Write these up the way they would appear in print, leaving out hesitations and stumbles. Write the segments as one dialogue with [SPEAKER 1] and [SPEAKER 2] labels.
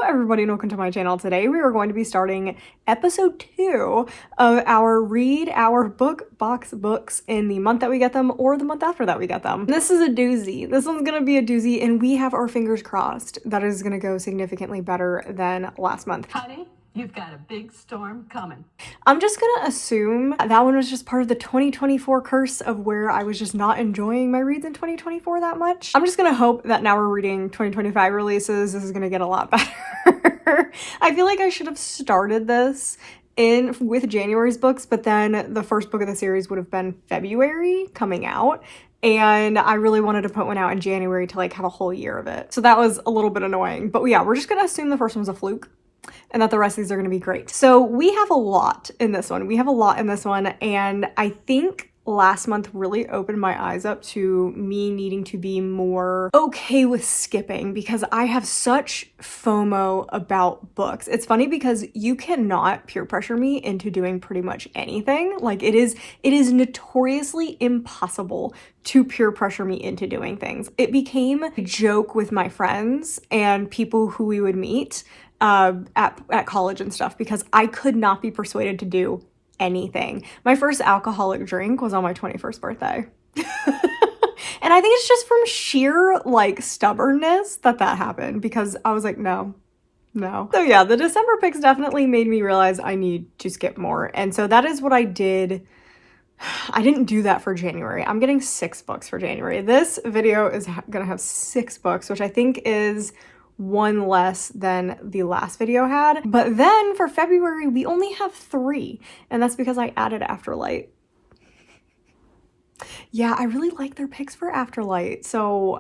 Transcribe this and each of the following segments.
[SPEAKER 1] everybody, and welcome to my channel. Today we are going to be starting episode 2 of our Read Our Book Box books in the month that we get them or the month after that we get them. This is a doozy. This one's gonna be a doozy, and we have our fingers crossed that it is gonna go significantly better than last month.
[SPEAKER 2] Honey, you've got a big storm coming.
[SPEAKER 1] I'm just gonna assume that one was just part of the 2024 curse of where I was just not enjoying my reads in 2024 that much. I'm just gonna hope that now we're reading 2025 releases, this is gonna get a lot better. I feel like I should have started this with January's books, but then the first book of the series would have been February coming out. And I really wanted to put one out in January to like have a whole year of it. So that was a little bit annoying. But yeah, we're just gonna assume the first one's a fluke and that the rest of these are going to be great. So we have a lot in this one. And I think last month really opened my eyes up to me needing to be more okay with skipping because I have such FOMO about books. It's funny because you cannot peer pressure me into doing pretty much anything. Like it is notoriously impossible to peer pressure me into doing things. It became a joke with my friends and people who we would meet at college and stuff because I could not be persuaded to do anything. My first alcoholic drink was on my 21st birthday. And I think it's just from sheer like stubbornness that happened because I was like, no. So yeah, the December picks definitely made me realize I need to skip more. And so that is what I did. I didn't do that for January. I'm getting 6 books for January. This video is gonna have 6 books, which I think is one less than the last video had. But then for February, we only have 3. And that's because I added Afterlight. Yeah, I really like their picks for Afterlight. So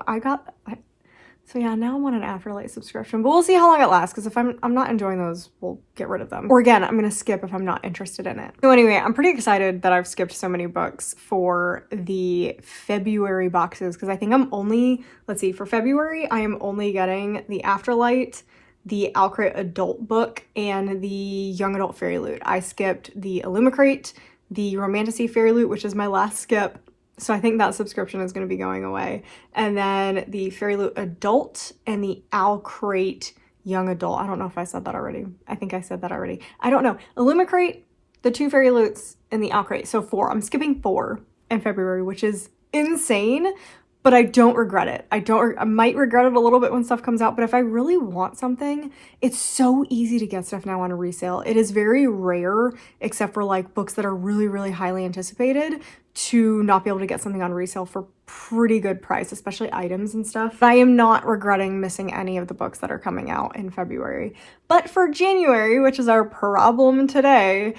[SPEAKER 1] yeah, now I'm on an Afterlight subscription, but we'll see how long it lasts because if I'm not enjoying those, we'll get rid of them. Or again, I'm gonna skip if I'm not interested in it. So anyway, I'm pretty excited that I've skipped so many books for the February boxes because I think I'm only, let's see, for February, I am only getting the Afterlight, the Owlcrate adult book, and the young adult Fairyloot. I skipped the Illumicrate, the Romantasy Fairyloot, which is my last skip. So I think that subscription is going to be going away. And then the Fairyloot adult and the Owlcrate young adult. I don't know if I said that already. I think I said that already. I don't know. Illumicrate, the 2 Fairyloots, and the Owlcrate. So 4. I'm skipping 4 in February, which is insane. But I don't regret it. I might regret it a little bit when stuff comes out, but if I really want something, it's so easy to get stuff now on a resale. It is very rare, except for like books that are really, really highly anticipated, to not be able to get something on resale for pretty good price, especially items and stuff. I am not regretting missing any of the books that are coming out in February. But for January, which is our problem today,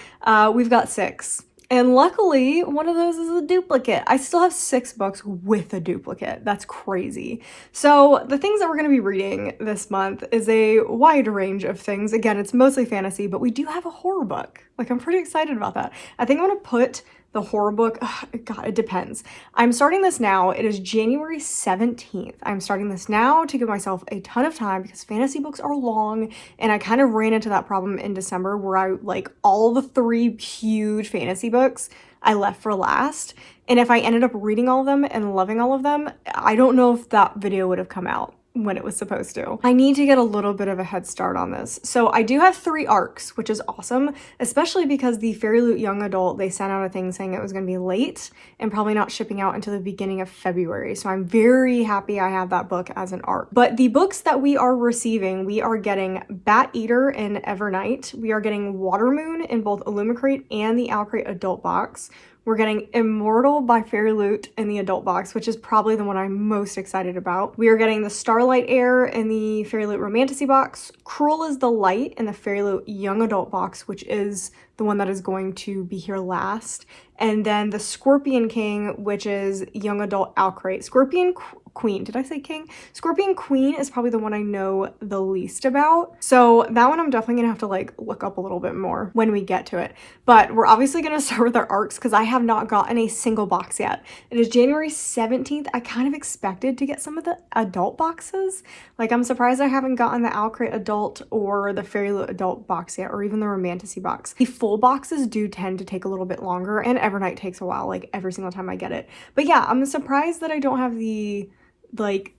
[SPEAKER 1] we've got 6. And luckily, one of those is a duplicate. I still have 6 books with a duplicate. That's crazy. So the things that we're going to be reading this month is a wide range of things. Again, it's mostly fantasy, but we do have a horror book. Like, I'm pretty excited about that. I think I'm going to put the horror book, God, it depends. I'm starting this now. It is January 17th. I'm starting this now to give myself a ton of time because fantasy books are long, and I kind of ran into that problem in December where I, like, all the 3 huge fantasy books I left for last. And if I ended up reading all of them and loving all of them, I don't know if that video would have come out when it was supposed to. I need to get a little bit of a head start on this. So I do have 3 arcs, which is awesome, especially because the Fairyloot young adult, they sent out a thing saying it was going to be late and probably not shipping out until the beginning of February. So I'm very happy I have that book as an arc. But the books that we are receiving, we are getting Bat Eater in Evernight. We are getting Watermoon in both Illumicrate and the Owlcrate adult box. We're getting Immortal by Fairyloot in the adult box, which is probably the one I'm most excited about. We are getting the Starlight Heir in the Fairyloot Romantasy box, Cruel is the Light in the Fairyloot young adult box, which is the one that is going to be here last. And then the Scorpion King, which is young adult Owlcrate. Scorpion Queen, did I say King? Scorpion Queen is probably the one I know the least about. So that one I'm definitely gonna have to like look up a little bit more when we get to it. But we're obviously gonna start with our arcs because I have not gotten a single box yet. It is January 17th. I kind of expected to get some of the adult boxes. Like I'm surprised I haven't gotten the Owlcrate adult or the Fairyloot adult box yet, or even the Romantasy box. The full boxes do tend to take a little bit longer, and Evernight takes a while, like every single time I get it. But yeah, I'm surprised that I don't have the like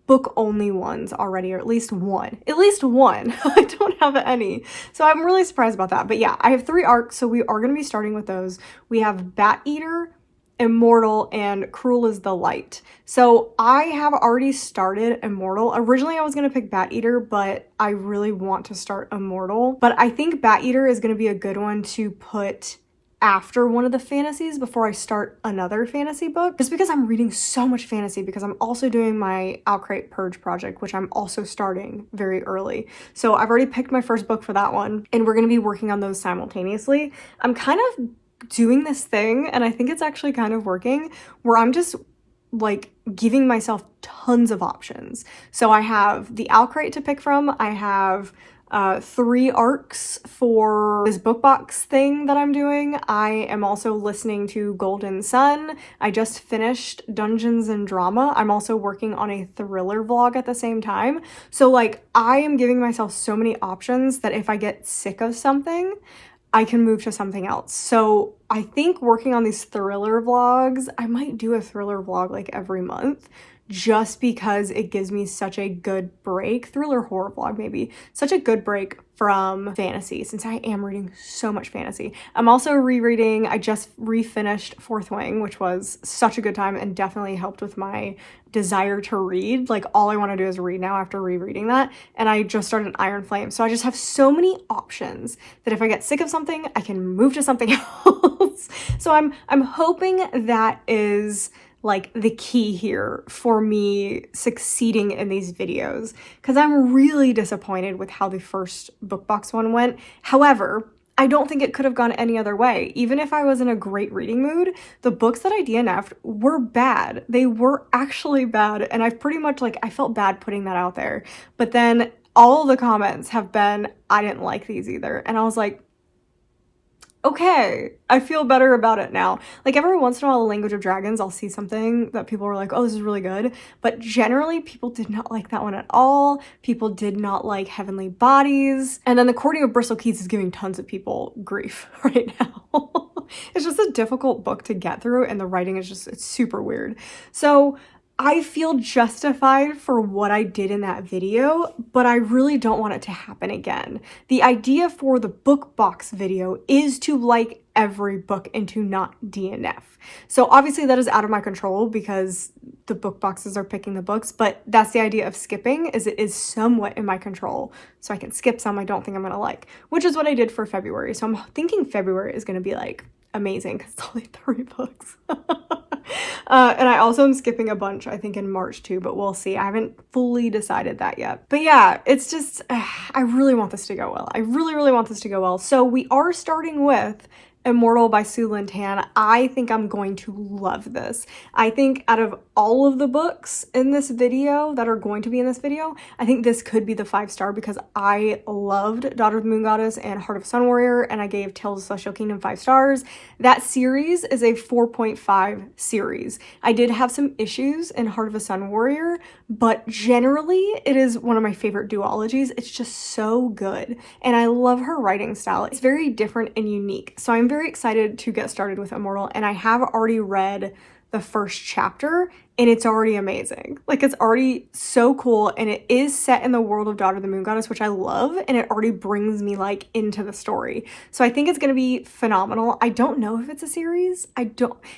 [SPEAKER 1] book only ones already, or at least one. I don't have any. So I'm really surprised about that. But yeah, I have 3 arcs, so we are going to be starting with those. We have Bat Eater, Immortal, and Cruel is the Light. So I have already started Immortal. Originally I was going to pick Bat Eater, but I really want to start Immortal. But I think Bat Eater is going to be a good one to put after one of the fantasies before I start another fantasy book, just because I'm reading so much fantasy, because I'm also doing my Owlcrate Purge project, which I'm also starting very early. So I've already picked my first book for that one, and we're going to be working on those simultaneously. I'm kind of doing this thing, and I think it's actually kind of working, where I'm just like giving myself tons of options. So I have the Owlcrate to pick from. I have 3 arcs for this book box thing that I'm doing. I am also listening to Golden Sun. I just finished Dungeons and Drama. I'm also working on a thriller vlog at the same time. So like I am giving myself so many options that if I get sick of something, I can move to something else. So I think working on these thriller vlogs, I might do a thriller vlog like every month, just because it gives me such a good break. Thriller horror vlog maybe. Such a good break from fantasy, since I am reading so much fantasy. I'm also rereading, I just refinished Fourth Wing, which was such a good time and definitely helped with my desire to read. Like all I want to do is read now after rereading that. And I just started Iron Flame. So I just have so many options that if I get sick of something, I can move to something else. So I'm hoping that is like the key here for me succeeding in these videos, because I'm really disappointed with how the first book box one went. However, I don't think it could have gone any other way. Even if I was in a great reading mood, the books that I DNF'd were bad. They were actually bad, and I've pretty much like, I felt bad putting that out there. But then all of the comments have been, I didn't like these either. And I was like, okay, I feel better about it now. Like every once in a while, Language of Dragons, I'll see something that people were like, oh, this is really good. But generally, people did not like that one at all. People did not like Heavenly Bodies. And then The Courting of Bristol Keys is giving tons of people grief right now. It's just a difficult book to get through, and the writing is just, it's super weird. So I feel justified for what I did in that video, but I really don't want it to happen again. The idea for the book box video is to like every book and to not DNF. So obviously that is out of my control because the book boxes are picking the books, but that's the idea of skipping, is it is somewhat in my control. So I can skip some I don't think I'm gonna like, which is what I did for February. So I'm thinking February is gonna be like amazing because it's only 3 books. And I also am skipping a bunch, I think, in March too, but we'll see. I haven't fully decided that yet. But yeah, it's just, I really want this to go well. I really, really want this to go well. So we are starting with Immortal by Sue Lynn Tan. I think I'm going to love this. I think out of all of the books in this video that are going to be in this video, I think this could be the 5-star because I loved Daughter of the Moon Goddess and Heart of Sun Warrior, and I gave Tales of Celestial Kingdom 5 stars. That series is a 4.5 series. I did have some issues in Heart of a Sun Warrior, but generally it is one of my favorite duologies. It's just so good, and I love her writing style. It's very different and unique. So I'm very excited to get started with Immortal, and I have already read the first chapter and it's already amazing. Like it's already so cool, and it is set in the world of Daughter of the Moon Goddess, which I love, and it already brings me like into the story. So I think it's gonna be phenomenal. I don't know if it's a series. It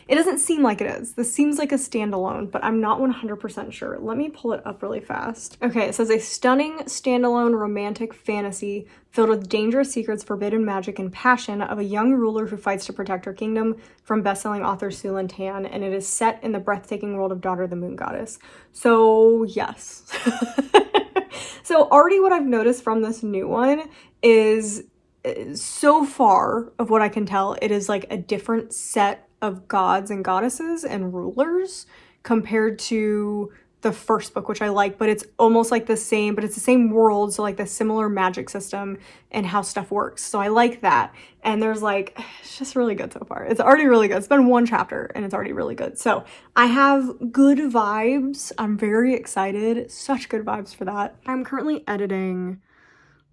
[SPEAKER 1] doesn't seem like it is. This seems like a standalone, but I'm not 100% sure. Let me pull it up really fast. Okay, it says a stunning standalone romantic fantasy filled with dangerous secrets, forbidden magic, and passion of a young ruler who fights to protect her kingdom, from bestselling author Sue Lynn Tan, and it is set in the breathtaking world of Daughter of the Moon Goddess. So yes. So already what I've noticed from this new one is, so far of what I can tell, it is like a different set of gods and goddesses and rulers compared to the first book, which I like, but it's almost like the same, but it's the same world, so like the similar magic system and how stuff works. So I like that. And there's like, it's just really good so far. It's already really good. It's been 1 chapter and it's already really good. So I have good vibes. I'm very excited. Such good vibes for that. I'm currently editing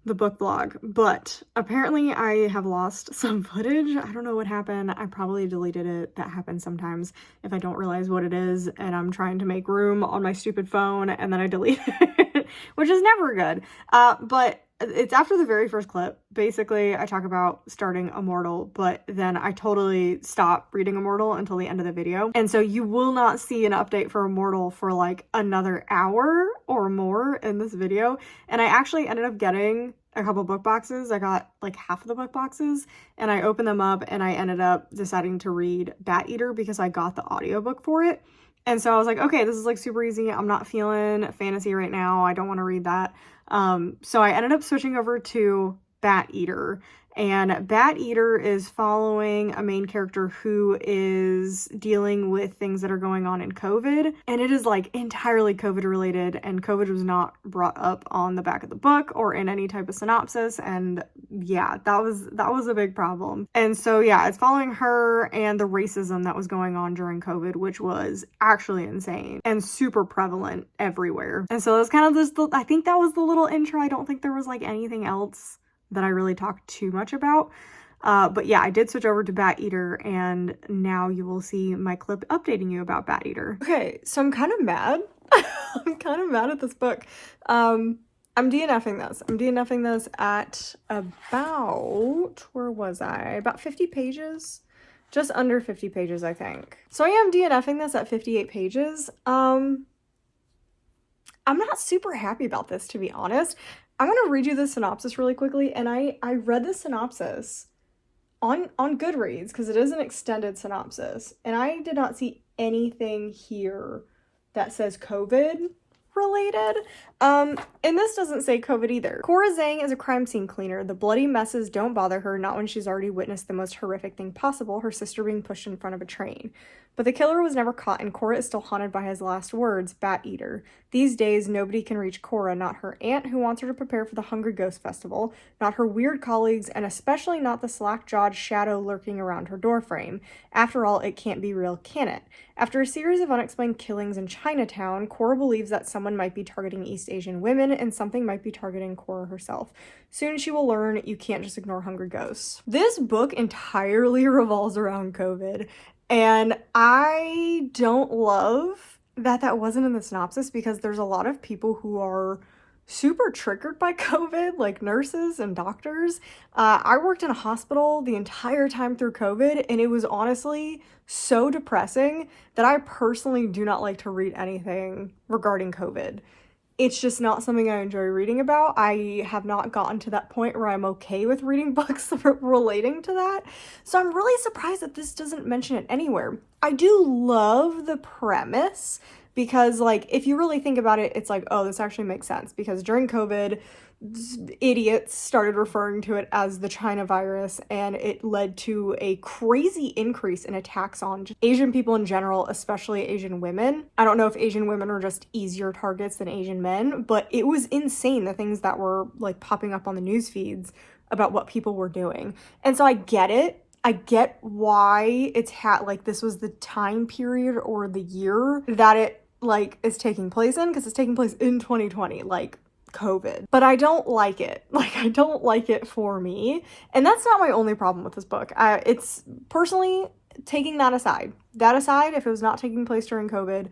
[SPEAKER 1] the book vlog, but apparently I have lost some footage. I don't know what happened. I probably deleted it. That happens sometimes if I don't realize what it is and I'm trying to make room on my stupid phone and then I delete it, which is never good. But it's after the very first clip. Basically, I talk about starting Immortal, but then I totally stop reading Immortal until the end of the video. And so you will not see an update for Immortal for like another hour or more in this video. And I actually ended up getting a couple book boxes. I got like half of the book boxes and I opened them up and I ended up deciding to read Bat Eater because I got the audiobook for it. And so I was like, okay, this is like super easy. I'm not feeling fantasy right now. I don't want to read that. So I ended up switching over to Bat Eater, and Bat Eater is following a main character who is dealing with things that are going on in COVID, and it is like entirely COVID related, and COVID was not brought up on the back of the book or in any type of synopsis, and yeah, that was a big problem. And so yeah, it's following her and the racism that was going on during COVID, which was actually insane and super prevalent everywhere. And so that's kind of just I think that was the little intro. I don't think there was like anything else that I really talked too much about. But yeah, I did switch over to Bat Eater, and now you will see my clip updating you about Bat Eater. Okay, so I'm kind of mad. I'm kind of mad at this book. I'm DNFing this. I'm DNFing this at about, where was I? About 50 pages? Just under 50 pages, I think. So I am DNFing this at 58 pages. I'm not super happy about this, to be honest. I'm going to read you the synopsis really quickly, and I read the synopsis on Goodreads because it is an extended synopsis, and I did not see anything here that says COVID related. And this doesn't say COVID either. Cora Zhang is a crime scene cleaner. The bloody messes don't bother her, not when she's already witnessed the most horrific thing possible, her sister being pushed in front of a train. But the killer was never caught, and Cora is still haunted by his last words, Bat Eater. These days, nobody can reach Cora, not her aunt who wants her to prepare for the Hungry Ghost Festival, not her weird colleagues, and especially not the slack-jawed shadow lurking around her doorframe. After all, it can't be real, can it? After a series of unexplained killings in Chinatown, Cora believes that someone might be targeting East Asian women and something might be targeting Cora herself. Soon she will learn you can't just ignore hungry ghosts. This book entirely revolves around COVID, and I don't love that that wasn't in the synopsis because there's a lot of people who are super triggered by COVID, like nurses and doctors. I worked in a hospital the entire time through COVID, and it was honestly so depressing that I personally do not like to read anything regarding COVID. It's just not something I enjoy reading about. I have not gotten to that point where I'm okay with reading books relating to that. So I'm really surprised that this doesn't mention it anywhere. I do love the premise because, like, if you really think about it, it's like, oh, this actually makes sense because during COVID, idiots started referring to it as the China virus, and it led to a crazy increase in attacks on Asian people in general, especially Asian women. I don't know if Asian women are just easier targets than Asian men, but it was insane the things that were like popping up on the news feeds about what people were doing. And so I get it. I get why it's like this was the time period or the year that it like is taking place in, because it's taking place in 2020, like COVID. But I don't like it. Like, I don't like it for me. And that's not my only problem with this book. It's personally, taking that aside, if it was not taking place during COVID,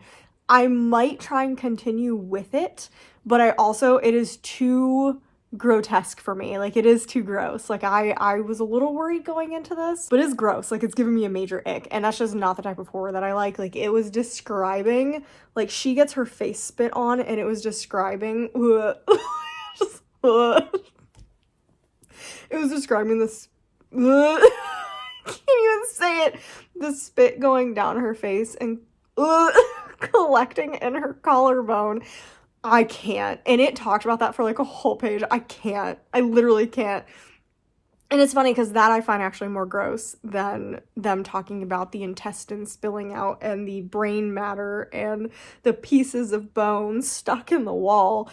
[SPEAKER 1] I might try and continue with it, but it is too grotesque for me. Like, it is too gross. Like, I was a little worried going into this, but it's gross. Like, it's giving me a major ick, and that's just not the type of horror that I like. Like, it was describing, like, she gets her face spit on, and it was describing just, it was describing this can't even say it, the spit going down her face and collecting in her collarbone. I can't. And it talked about that for like a whole page. I can't. I literally can't. And it's funny because that I find actually more gross than them talking about the intestines spilling out and the brain matter and the pieces of bone stuck in the wall.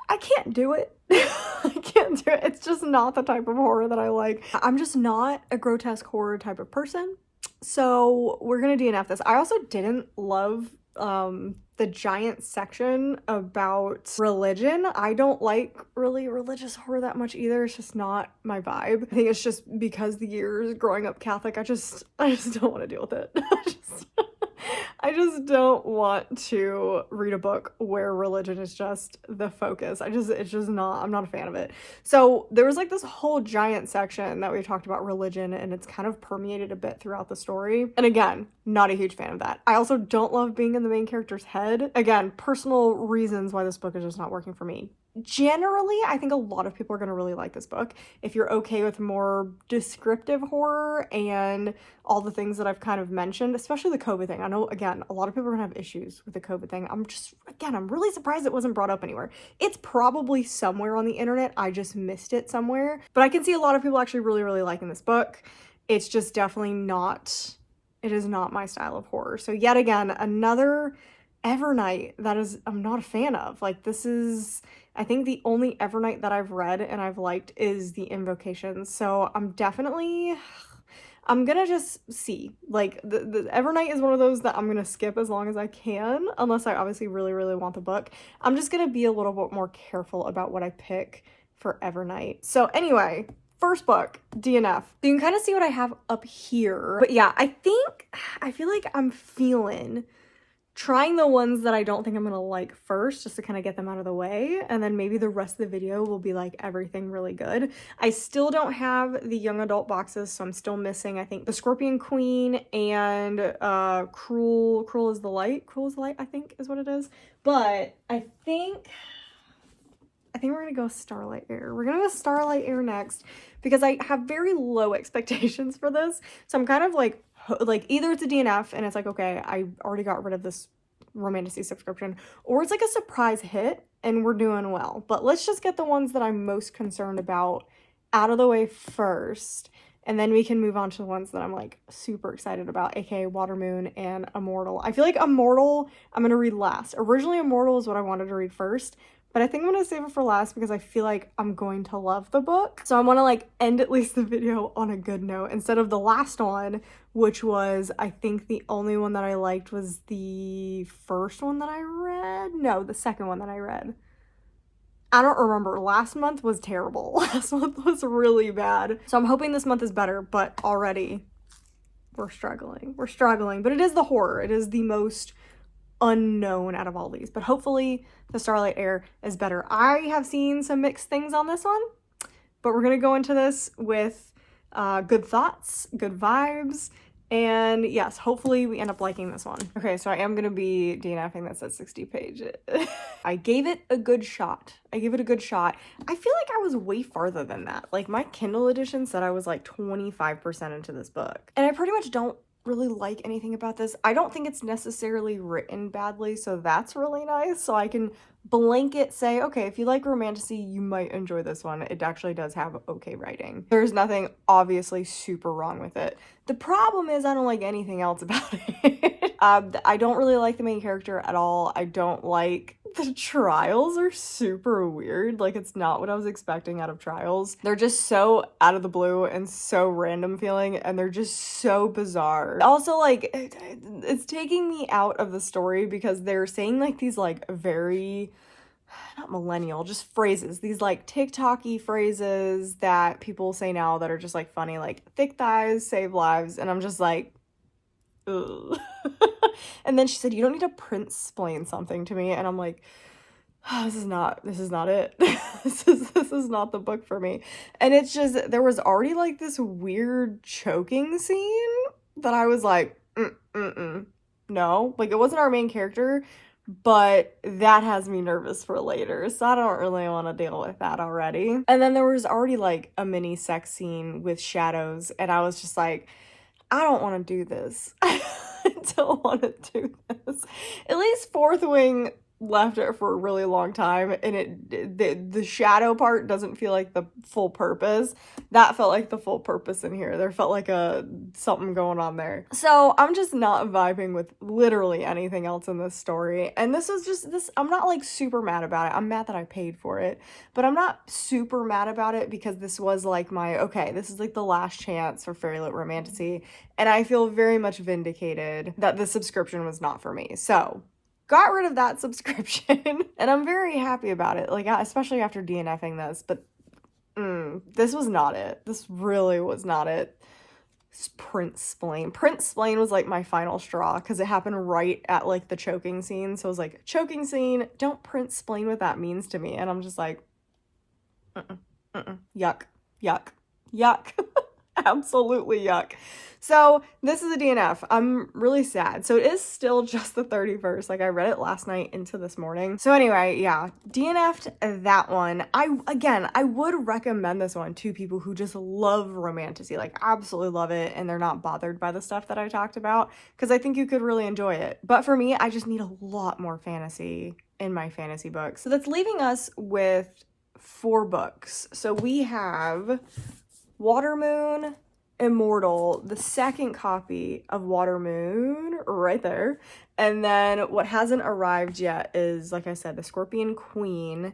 [SPEAKER 1] I can't do it. I can't do it. It's just not the type of horror that I like. I'm just not a grotesque horror type of person. So we're going to DNF this. I also didn't love the giant section about religion. I don't like really religious horror that much either. It's just not my vibe. I think it's just because the years growing up Catholic, I just don't want to deal with it. I just don't want to read a book where religion is just the focus. It's just not, I'm not a fan of it. So there was like this whole giant section that we talked about religion, and it's kind of permeated a bit throughout the story. And again, not a huge fan of that. I also don't love being in the main character's head. Again, personal reasons why this book is just not working for me. Generally, I think a lot of people are going to really like this book. If you're okay with more descriptive horror and all the things that I've kind of mentioned, especially the COVID thing. I know, again, a lot of people are going to have issues with the COVID thing. I'm really surprised it wasn't brought up anywhere. It's probably somewhere on the internet. I just missed it somewhere. But I can see a lot of people actually really, really liking this book. It's just definitely not, it is not my style of horror. So yet again, another Evernight that is, I'm not a fan of. Like, this is, I think the only Evernight that I've read and I've liked is the Invocations. So I'm gonna just see. Like, the Evernight is one of those that I'm gonna skip as long as I can, unless I obviously really, really want the book. I'm just gonna be a little bit more careful about what I pick for Evernight. So anyway, first book, DNF. So you can kind of see what I have up here. But yeah, I feel like I'm feeling trying the ones that I don't think I'm gonna like first, just to kind of get them out of the way, and then maybe the rest of the video will be like everything really good. I still don't have the young adult boxes, so I'm still missing, I think, the Scorpion Queen and Cruel is the Light, I think is what it is. But I think we're gonna go Starlight Air. We're gonna go Starlight Air next because I have very low expectations for this. So I'm kind of like either it's a DNF and it's like, okay, I already got rid of this Romantasy subscription, or it's like a surprise hit and we're doing well. But let's just get the ones that I'm most concerned about out of the way first, and then we can move on to the ones that I'm like super excited about, aka Watermoon and Immortal. I feel like Immortal I'm gonna read last. Originally Immortal is what I wanted to read first, but I think I'm gonna save it for last because I feel like I'm going to love the book. So I wanna like end at least the video on a good note instead of the last one, which was, I think the only one that I liked was the first one that I read. No, the second one that I read. I don't remember. Last month was terrible. Last month was really bad. So I'm hoping this month is better, but already we're struggling. We're struggling, but it is the horror. It is the most unknown out of all these, but hopefully the Starlight Air is better. I have seen some mixed things on this one, but we're gonna go into this with good thoughts, good vibes, and yes, hopefully we end up liking this one. Okay, so I am gonna be DNFing this at 60 pages. I gave it a good shot. I feel like I was way farther than that. Like, my Kindle edition said I was like 25% into this book, and I pretty much don't really like anything about this. I don't think it's necessarily written badly, so that's really nice. So I can blanket say, okay, if you like Romantasy, you might enjoy this one. It actually does have okay writing. There's nothing obviously super wrong with it. The problem is I don't like anything else about it. I don't really like the main character at all. I don't like the trials are super weird. Like, it's not what I was expecting out of trials. They're just so out of the blue and so random feeling, and they're just so bizarre. Also, like, it's taking me out of the story because they're saying like these like very, not millennial, just phrases, these like TikTok-y phrases that people say now that are just like funny, like thick thighs save lives, and I'm just like, ugh. And then she said, you don't need to Prince-splain something to me, and I'm like, oh, this is not it. this is not the book for me. And it's just, there was already like this weird choking scene that I was like, no, like, it wasn't our main character, but that has me nervous for later, so I don't really want to deal with that already. And then there was already like a mini sex scene with shadows, and I was just like, I don't want to do this. I don't want to do this. At least Fourth Wing left it for a really long time, and the shadow part doesn't feel like the full purpose. That felt like the full purpose in here. There felt like something going on there. So I'm just not vibing with literally anything else in this story. And this was just this, I'm not like super mad about it. I'm mad that I paid for it, but I'm not super mad about it because this was like okay, this is like the last chance for Fairyloot Romantasy, and I feel very much vindicated that the subscription was not for me. So got rid of that subscription and I'm very happy about it. Like, especially after DNFing this, but this was not it. This really was not it. Print Splain. Print Splain was like my final straw because it happened right at like the choking scene. So it was like, choking scene, don't print splain what that means to me. And I'm just like, yuck, yuck, yuck. Absolutely yuck. So this is a DNF. I'm really sad. So it is still just the 31st. Like, I read it last night into this morning. So anyway, yeah, DNF'd that one. I would recommend this one to people who just love Romantasy, like absolutely love it, and they're not bothered by the stuff that I talked about, because I think you could really enjoy it. But for me, I just need a lot more fantasy in my fantasy books. So that's leaving us with 4 books. So we have Watermoon, Immortal, the second copy of Watermoon right there, and then what hasn't arrived yet is, like I said, the Scorpion Queen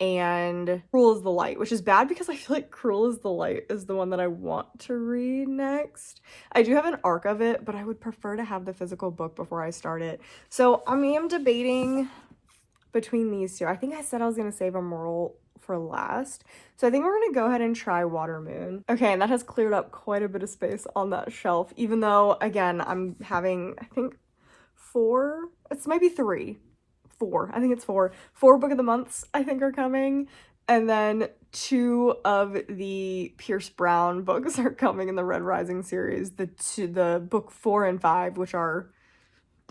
[SPEAKER 1] and Cruel is the Light, which is bad because I feel like Cruel is the Light is the one that I want to read next. I do have an arc of it, but I would prefer to have the physical book before I start it. So I am debating between these two. I think I said I was going to save Immortal for last. So I think we're going to go ahead and try Watermoon. Okay, and that has cleared up quite a bit of space on that shelf, even though, again, I'm having, I think, 4, it's maybe 3, 4, I think it's 4 book of the months, I think, are coming, and then 2 of the Pierce Brown books are coming in the Red Rising series, the book 4 and 5, which are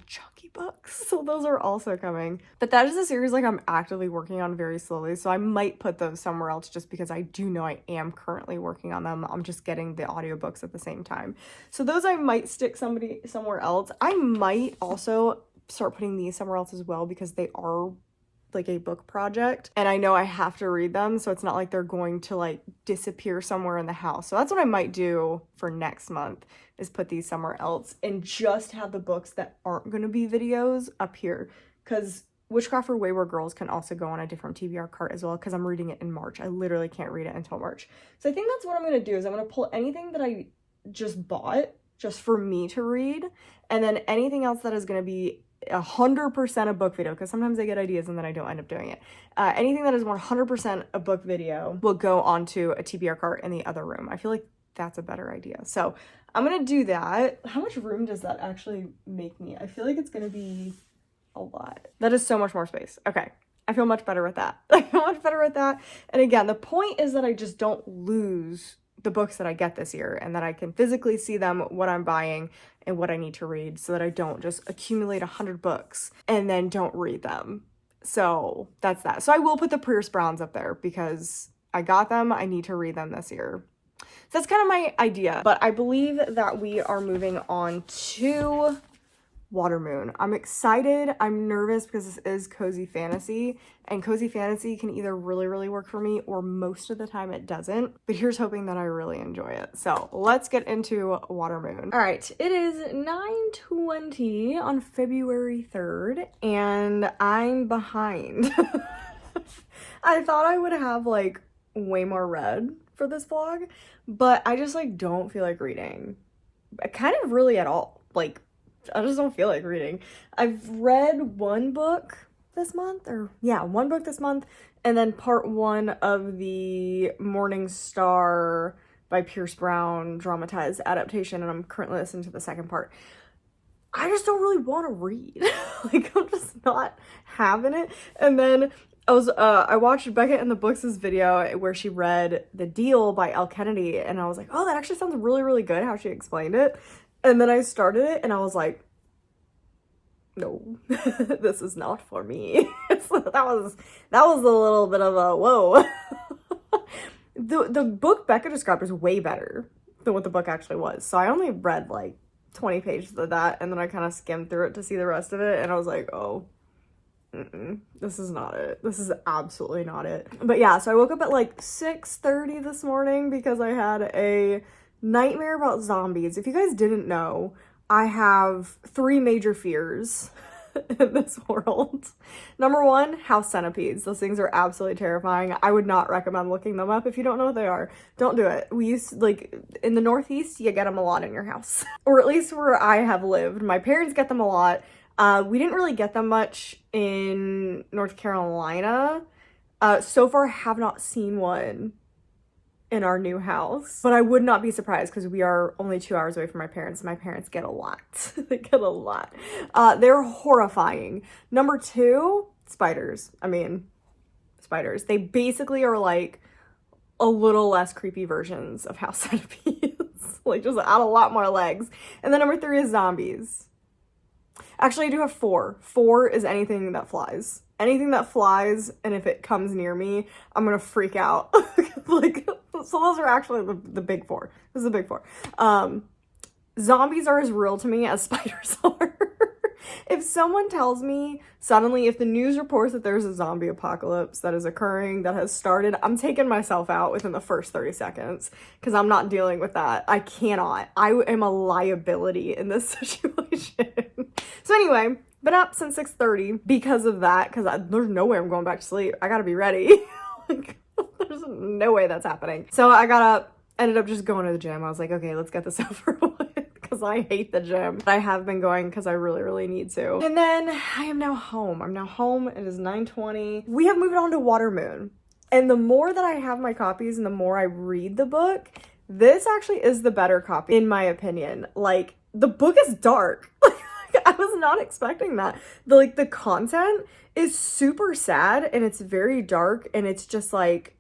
[SPEAKER 1] chunky books, so those are also coming. But that is a series like I'm actively working on very slowly, so I might put those somewhere else just because I do know I am currently working on them. I'm just getting the audiobooks at the same time. So those I might stick somewhere else. I might also start putting these somewhere else as well because they are like a book project and I know I have to read them, so it's not like they're going to like disappear somewhere in the house. So that's what I might do for next month, is put these somewhere else and just have the books that aren't going to be videos up here, because Witchcraft for Wayward Girls can also go on a different TBR cart as well, because I'm reading it in March. I literally can't read it until March. So I think that's what I'm going to do, is I'm going to pull anything that I just bought just for me to read, and then anything else that is going to be 100% a book video, because sometimes I get ideas and then I don't end up doing it. Anything that is 100% a book video will go onto a TBR cart in the other room. I feel like that's a better idea. So I'm gonna do that. How much room does that actually make me? I feel like it's gonna be a lot. That is so much more space. Okay, I feel much better with that. I feel much better with that. And again, the point is that I just don't lose the books that I get this year, and that I can physically see them, what I'm buying and what I need to read, so that I don't just accumulate 100 books and then don't read them. So that's that. So I will put the Pierce Browns up there because I got them. I need to read them this year. So that's kind of my idea, but I believe that we are moving on to Watermoon. I'm excited. I'm nervous because this is cozy fantasy, and cozy fantasy can either really, really work for me or most of the time it doesn't. But here's hoping that I really enjoy it. So let's get into Watermoon. All right, it is 9:20 on February 3rd, and I'm behind. I thought I would have like way more read for this vlog, but I just like don't feel like reading. Kind of really at all. Like, I just don't feel like reading. I've read one book this month, one book this month, and then part 1 of the Morning Star by Pierce Brown dramatized adaptation, and I'm currently listening to the second part. I just don't really want to read. Like, I'm just not having it. And then I watched Becca in the Books' video where she read The Deal by Elle Kennedy, and I was like, oh, that actually sounds really, really good how she explained it. And then I started it and I was like, no, this is not for me. So that was a little bit of a whoa. The book Becca described is way better than what the book actually was. So I only read like 20 pages of that, and then I kind of skimmed through it to see the rest of it, and I was like, oh, this is not it. This is absolutely not it. But yeah, so I woke up at like 6:30 this morning because I had a nightmare about zombies. If you guys didn't know, I have 3 major fears in this world. Number 1, house centipedes. Those things are absolutely terrifying. I would not recommend looking them up. If you don't know what they are, don't do it. We used, like, in the Northeast, you get them a lot in your house. Or at least where I have lived. My parents get them a lot. We didn't really get them much in North Carolina. So far, have not seen one in our new house, but I would not be surprised because we are only 2 hours away from my parents, and my parents get a lot. They get a lot. They're horrifying. Number 2, spiders. I mean, spiders. They basically are like a little less creepy versions of house centipedes. Like, just add a lot more legs. And then number 3 is zombies. Actually, I do have 4. 4 is anything that flies. Anything that flies, and if it comes near me, I'm gonna freak out. Like, so those are actually the big 4. This is the big 4. Zombies are as real to me as spiders are. If someone tells me suddenly, if the news reports that there's a zombie apocalypse that is occurring, that has started, I'm taking myself out within the first 30 seconds because I'm not dealing with that. I cannot. I am a liability in this situation. So anyway, been up since 6:30 because of that, because there's no way I'm going back to sleep. I gotta be ready. Like, there's no way that's happening. So I got up, ended up just going to the gym. I was like, okay, let's get this over with. Because I hate the gym. But I have been going because I really, really need to. And then I am now home. I'm now home. It is 9:20. We have moved on to Watermoon. And the more that I have my copies and the more I read the book, this actually is the better copy, in my opinion. Like, the book is dark. I was not expecting that. The content is super sad and it's very dark and it's just like,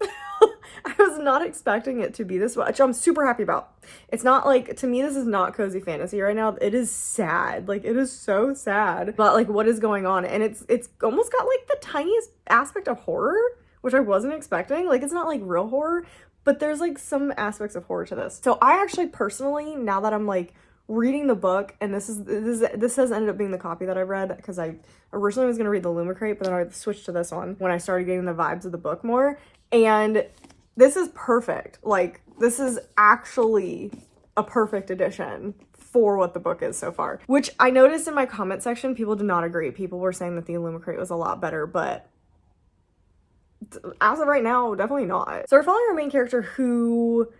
[SPEAKER 1] I was not expecting it to be this much. I'm super happy about. It's not like, to me, this is not cozy fantasy right now. It is sad. Like, it is so sad. But like, what is going on? And it's almost got like the tiniest aspect of horror, which I wasn't expecting. Like, it's not like real horror, but there's like some aspects of horror to this. So I actually personally, now that I'm like reading the book, and this has ended up being the copy that I read, because I originally was going to read the Illumicrate, but then I switched to this one when I started getting the vibes of the book more. And this is perfect. Like, this is actually a perfect edition for what the book is so far. Which I noticed in my comment section, people did not agree. People were saying that the Illumicrate was a lot better, but as of right now, definitely not. So we're following our main character who...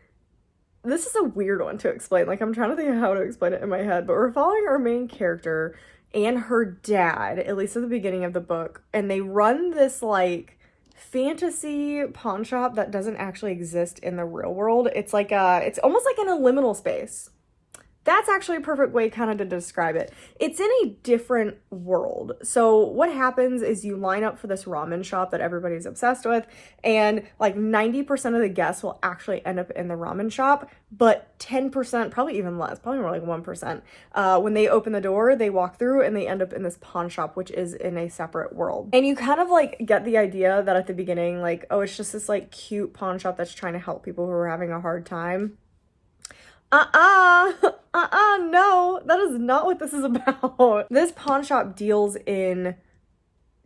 [SPEAKER 1] This is a weird one to explain. Like, I'm trying to think of how to explain it in my head, but we're following our main character and her dad, at least at the beginning of the book, and they run this, like, fantasy pawn shop that doesn't actually exist in the real world. It's like it's almost like in a liminal space. That's actually a perfect way kind of to describe it. It's in a different world. So what happens is you line up for this ramen shop that everybody's obsessed with, and like 90% of the guests will actually end up in the ramen shop, but 10%, probably even less, probably more like 1%, when they open the door, they walk through and they end up in this pawn shop, which is in a separate world. And you kind of like get the idea that at the beginning, like, oh, it's just this like cute pawn shop that's trying to help people who are having a hard time. No, that is not what this is about. This pawn shop deals in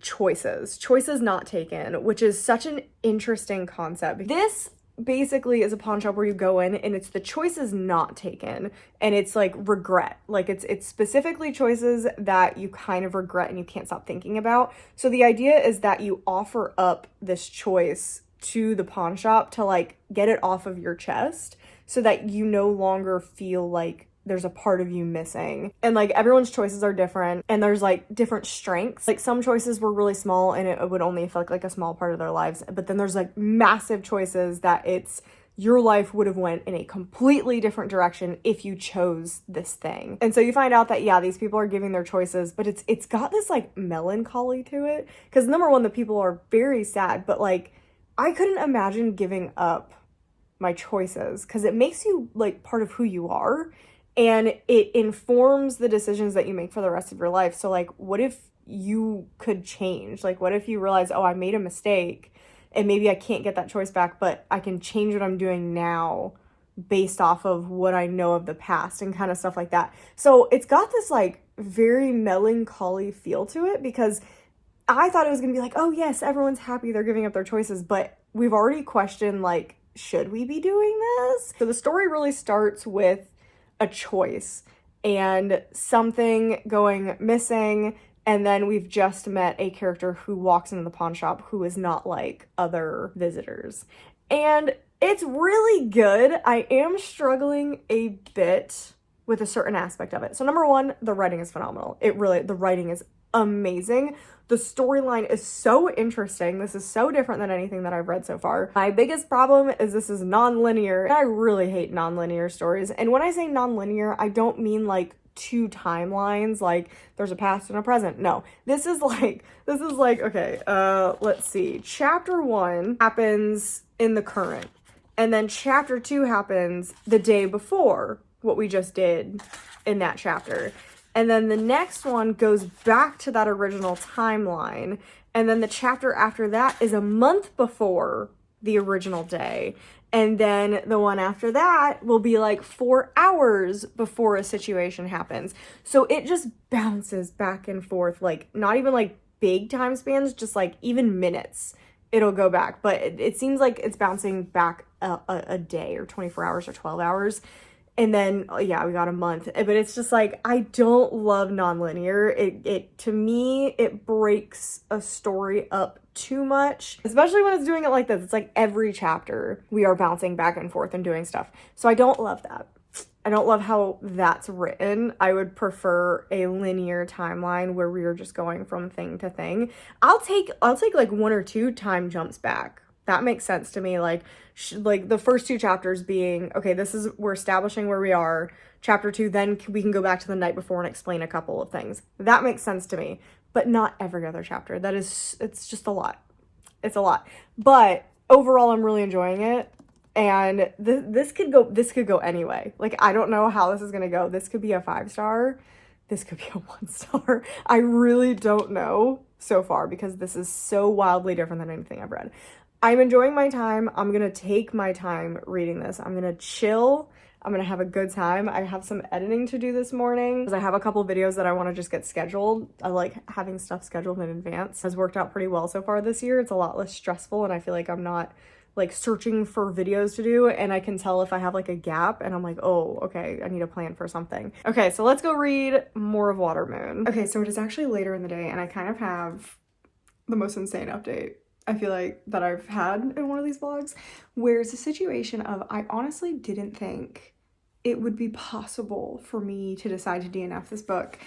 [SPEAKER 1] choices not taken, which is such an interesting concept. This basically is a pawn shop where you go in and it's the choices not taken, and it's like regret. Like, it's specifically choices that you kind of regret and you can't stop thinking about. So the idea is that you offer up this choice to the pawn shop to like get it off of your chest, so that you no longer feel like there's a part of you missing. And like, everyone's choices are different, and there's like different strengths. Like, some choices were really small and it would only affect like a small part of their lives, but then there's like massive choices that it's your life would have went in a completely different direction if you chose this thing. And so you find out that, yeah, these people are giving their choices, but it's got this like melancholy to it, because number one, the people are very sad, but like, I couldn't imagine giving up my choices, because it makes you like part of who you are, and it informs the decisions that you make for the rest of your life. So like, what if you could change? Like, what if you realize, oh, I made a mistake and maybe I can't get that choice back, but I can change what I'm doing now based off of what I know of the past, and kind of stuff like that. So it's got this like very melancholy feel to it, because I thought it was gonna be like, oh yes, everyone's happy, they're giving up their choices, but we've already questioned, like, should we be doing this? So the story really starts with a choice and something going missing, and then we've just met a character who walks into the pawn shop who is not like other visitors. And it's really good. I am struggling a bit with a certain aspect of it. So number one, the writing is phenomenal. The writing is amazing. The storyline is so interesting. This is so different than anything that I've read so far. My biggest problem is this is non-linear. I really hate non-linear stories. And when I say non-linear, I don't mean like two timelines, like there's a past and a present. No, this is like, okay, let's see. Chapter 1 happens in the current, and then chapter 2 happens the day before what we just did in that chapter. And then the next one goes back to that original timeline. And then the chapter after that is a month before the original day. And then the one after that will be like 4 hours before a situation happens. So it just bounces back and forth, like not even like big time spans, just like even minutes it'll go back. But it seems like it's bouncing back a day or 24 hours or 12 hours. And then, yeah, we got a month. But it's just like, I don't love nonlinear. It to me, it breaks a story up too much, especially when it's doing it like this. It's like every chapter we are bouncing back and forth and doing stuff. So I don't love that. I don't love how that's written. I would prefer a linear timeline where we are just going from thing to thing. I'll take like 1 or 2 time jumps back. That makes sense to me. Like the first 2 chapters being, okay, we're establishing where we are. Chapter 2, then we can go back to the night before and explain a couple of things. That makes sense to me, but not every other chapter. It's just a lot. It's a lot. But overall, I'm really enjoying it. And this could go anyway. Like, I don't know how this is going to go. This could be a 5-star. This could be a 1-star. I really don't know so far because this is so wildly different than anything I've read. I'm enjoying my time. I'm going to take my time reading this. I'm going to chill. I'm going to have a good time. I have some editing to do this morning because I have a couple videos that I want to just get scheduled. I like having stuff scheduled in advance. It has worked out pretty well so far this year. It's a lot less stressful and I feel like I'm not like searching for videos to do, and I can tell if I have like a gap and I'm like, oh, okay, I need a plan for something. Okay, so let's go read more of Watermoon. Okay, so it is actually later in the day and I kind of have the most insane update I feel like that I've had in one of these vlogs, where it's a situation of I honestly didn't think it would be possible for me to decide to DNF this book.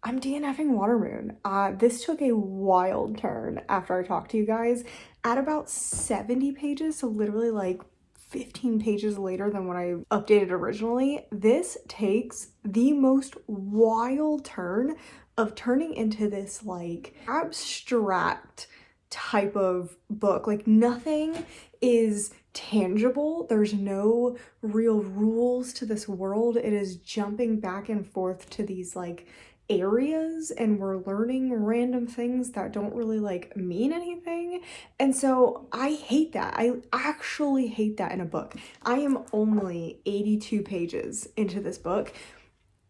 [SPEAKER 1] I'm DNFing Watermoon. This took a wild turn after I talked to you guys at about 70 pages, so literally like 15 pages later than what I updated originally. This takes the most wild turn of turning into this like abstract type of book. Like nothing is tangible. There's no real rules to this world. It is jumping back and forth to these like areas and we're learning random things that don't really like mean anything. And so I hate that. I actually hate that in a book. I am only 82 pages into this book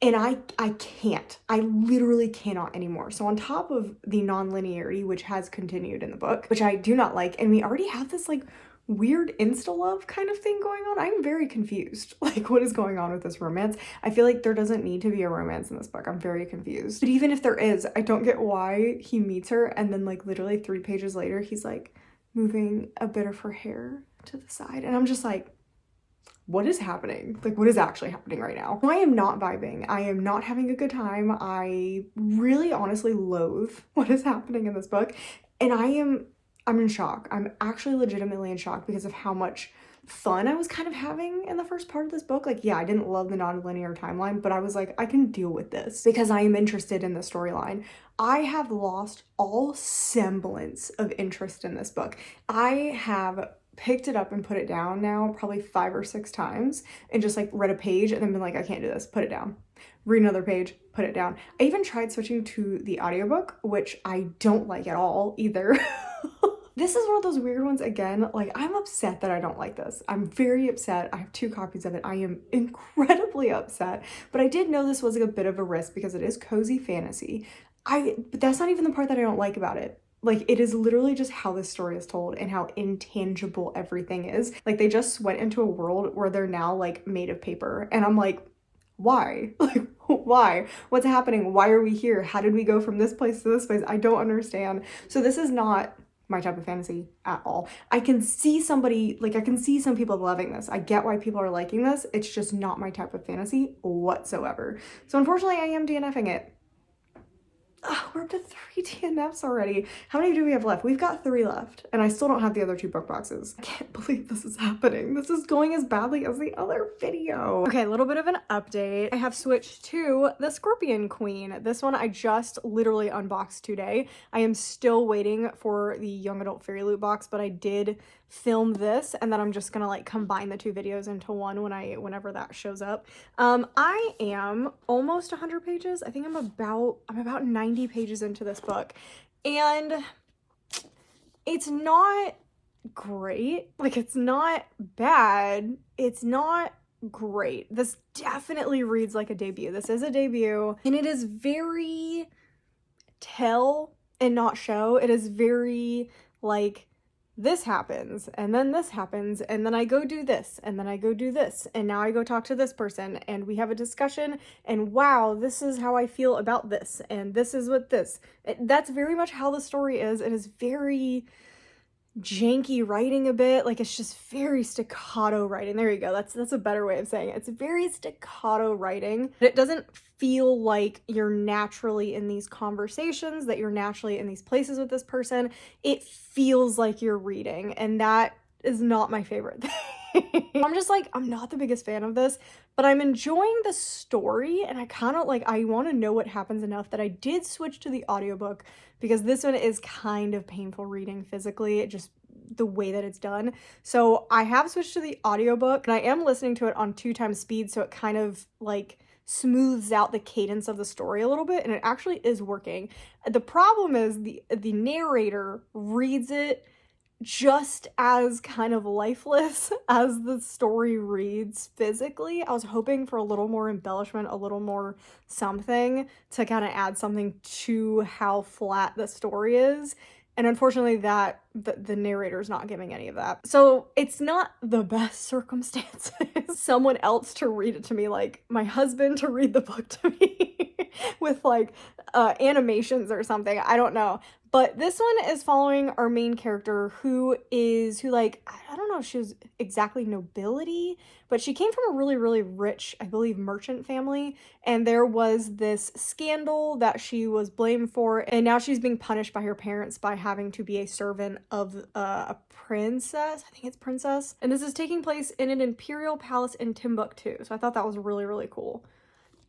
[SPEAKER 1] and I literally cannot anymore. So on top of the non-linearity, which has continued in the book, which I do not like, and we already have this like weird insta-love kind of thing going on. I'm very confused. Like, what is going on with this romance? I feel like there doesn't need to be a romance in this book. I'm very confused. But even if there is, I don't get why he meets her and then like literally 3 pages later, he's like moving a bit of her hair to the side. And I'm just like, what is happening? Like, what is actually happening right now? I am not vibing. I am not having a good time. I really honestly loathe what is happening in this book. And I'm in shock. I'm actually legitimately in shock because of how much fun I was kind of having in the first part of this book. Like, yeah, I didn't love the non-linear timeline, but I was like, I can deal with this because I am interested in the storyline. I have lost all semblance of interest in this book. I have picked it up and put it down now probably 5 or 6 times and just like read a page and then been like, I can't do this, put it down. Read another page, put it down. I even tried switching to the audiobook, which I don't like at all either. This is one of those weird ones again. Like, I'm upset that I don't like this. I'm very upset. I have 2 copies of it. I am incredibly upset, but I did know this was like a bit of a risk because it is cozy fantasy. But that's not even the part that I don't like about it. Like, it is literally just how this story is told and how intangible everything is. Like, they just went into a world where they're now like made of paper. And I'm like, why? Like, why? What's happening? Why are we here? How did we go from this place to this place? I don't understand. So this is not my type of fantasy at all. I can see somebody, like I can see some people loving this. I get why people are liking this. It's just not my type of fantasy whatsoever. So unfortunately I am DNFing it. Oh, we're up to 3 DNFs already. How many do we have left? We've got 3 left, and I still don't have the other 2 book boxes. I can't believe this is happening. This is going as badly as the other video. Okay, a little bit of an update. I have switched to the Scorpion Queen. This one I just literally unboxed today. I am still waiting for the young adult Fairyloot box, but I did film this, and then I'm just gonna like combine the 2 videos into one whenever that shows up. I am almost 100 pages. I think I'm about 90 pages into this book, and it's not great. Like, it's not bad. It's not great. This definitely reads like a debut. This is a debut, and it is very tell and not show. It is very like, this happens, and then this happens, and then I go do this, and then I go do this, and now I go talk to this person, and we have a discussion, and wow, this is how I feel about this, and this is what this. That's very much how the story is. It is very janky writing a bit. Like, it's just very staccato writing. There you go. That's a better way of saying it. It's very staccato writing. It doesn't feel like you're naturally in these conversations, that you're naturally in these places with this person. It feels like you're reading, and that is not my favorite thing. I'm just like, I'm not the biggest fan of this, but I'm enjoying the story, and I kind of like, I want to know what happens enough that I did switch to the audiobook, because this one is kind of painful reading physically, just the way that it's done. So I have switched to the audiobook, and I am listening to it on 2 times speed, so it kind of like smooths out the cadence of the story a little bit, and it actually is working. The problem is the narrator reads it just as kind of lifeless as the story reads physically. I was hoping for a little more embellishment, a little more something to kind of add something to how flat the story is. And unfortunately that the narrator's not giving any of that. So it's not the best circumstances. Someone else to read it to me, like my husband to read the book to me with like animations or something. I don't know. But this one is following our main character who like, I don't know if she was exactly nobility, but she came from a really, really rich, I believe, merchant family. And there was this scandal that she was blamed for. And now she's being punished by her parents by having to be a servant of a princess. I think it's princess. And this is taking place in an imperial palace in Timbuktu. So I thought that was really, really cool.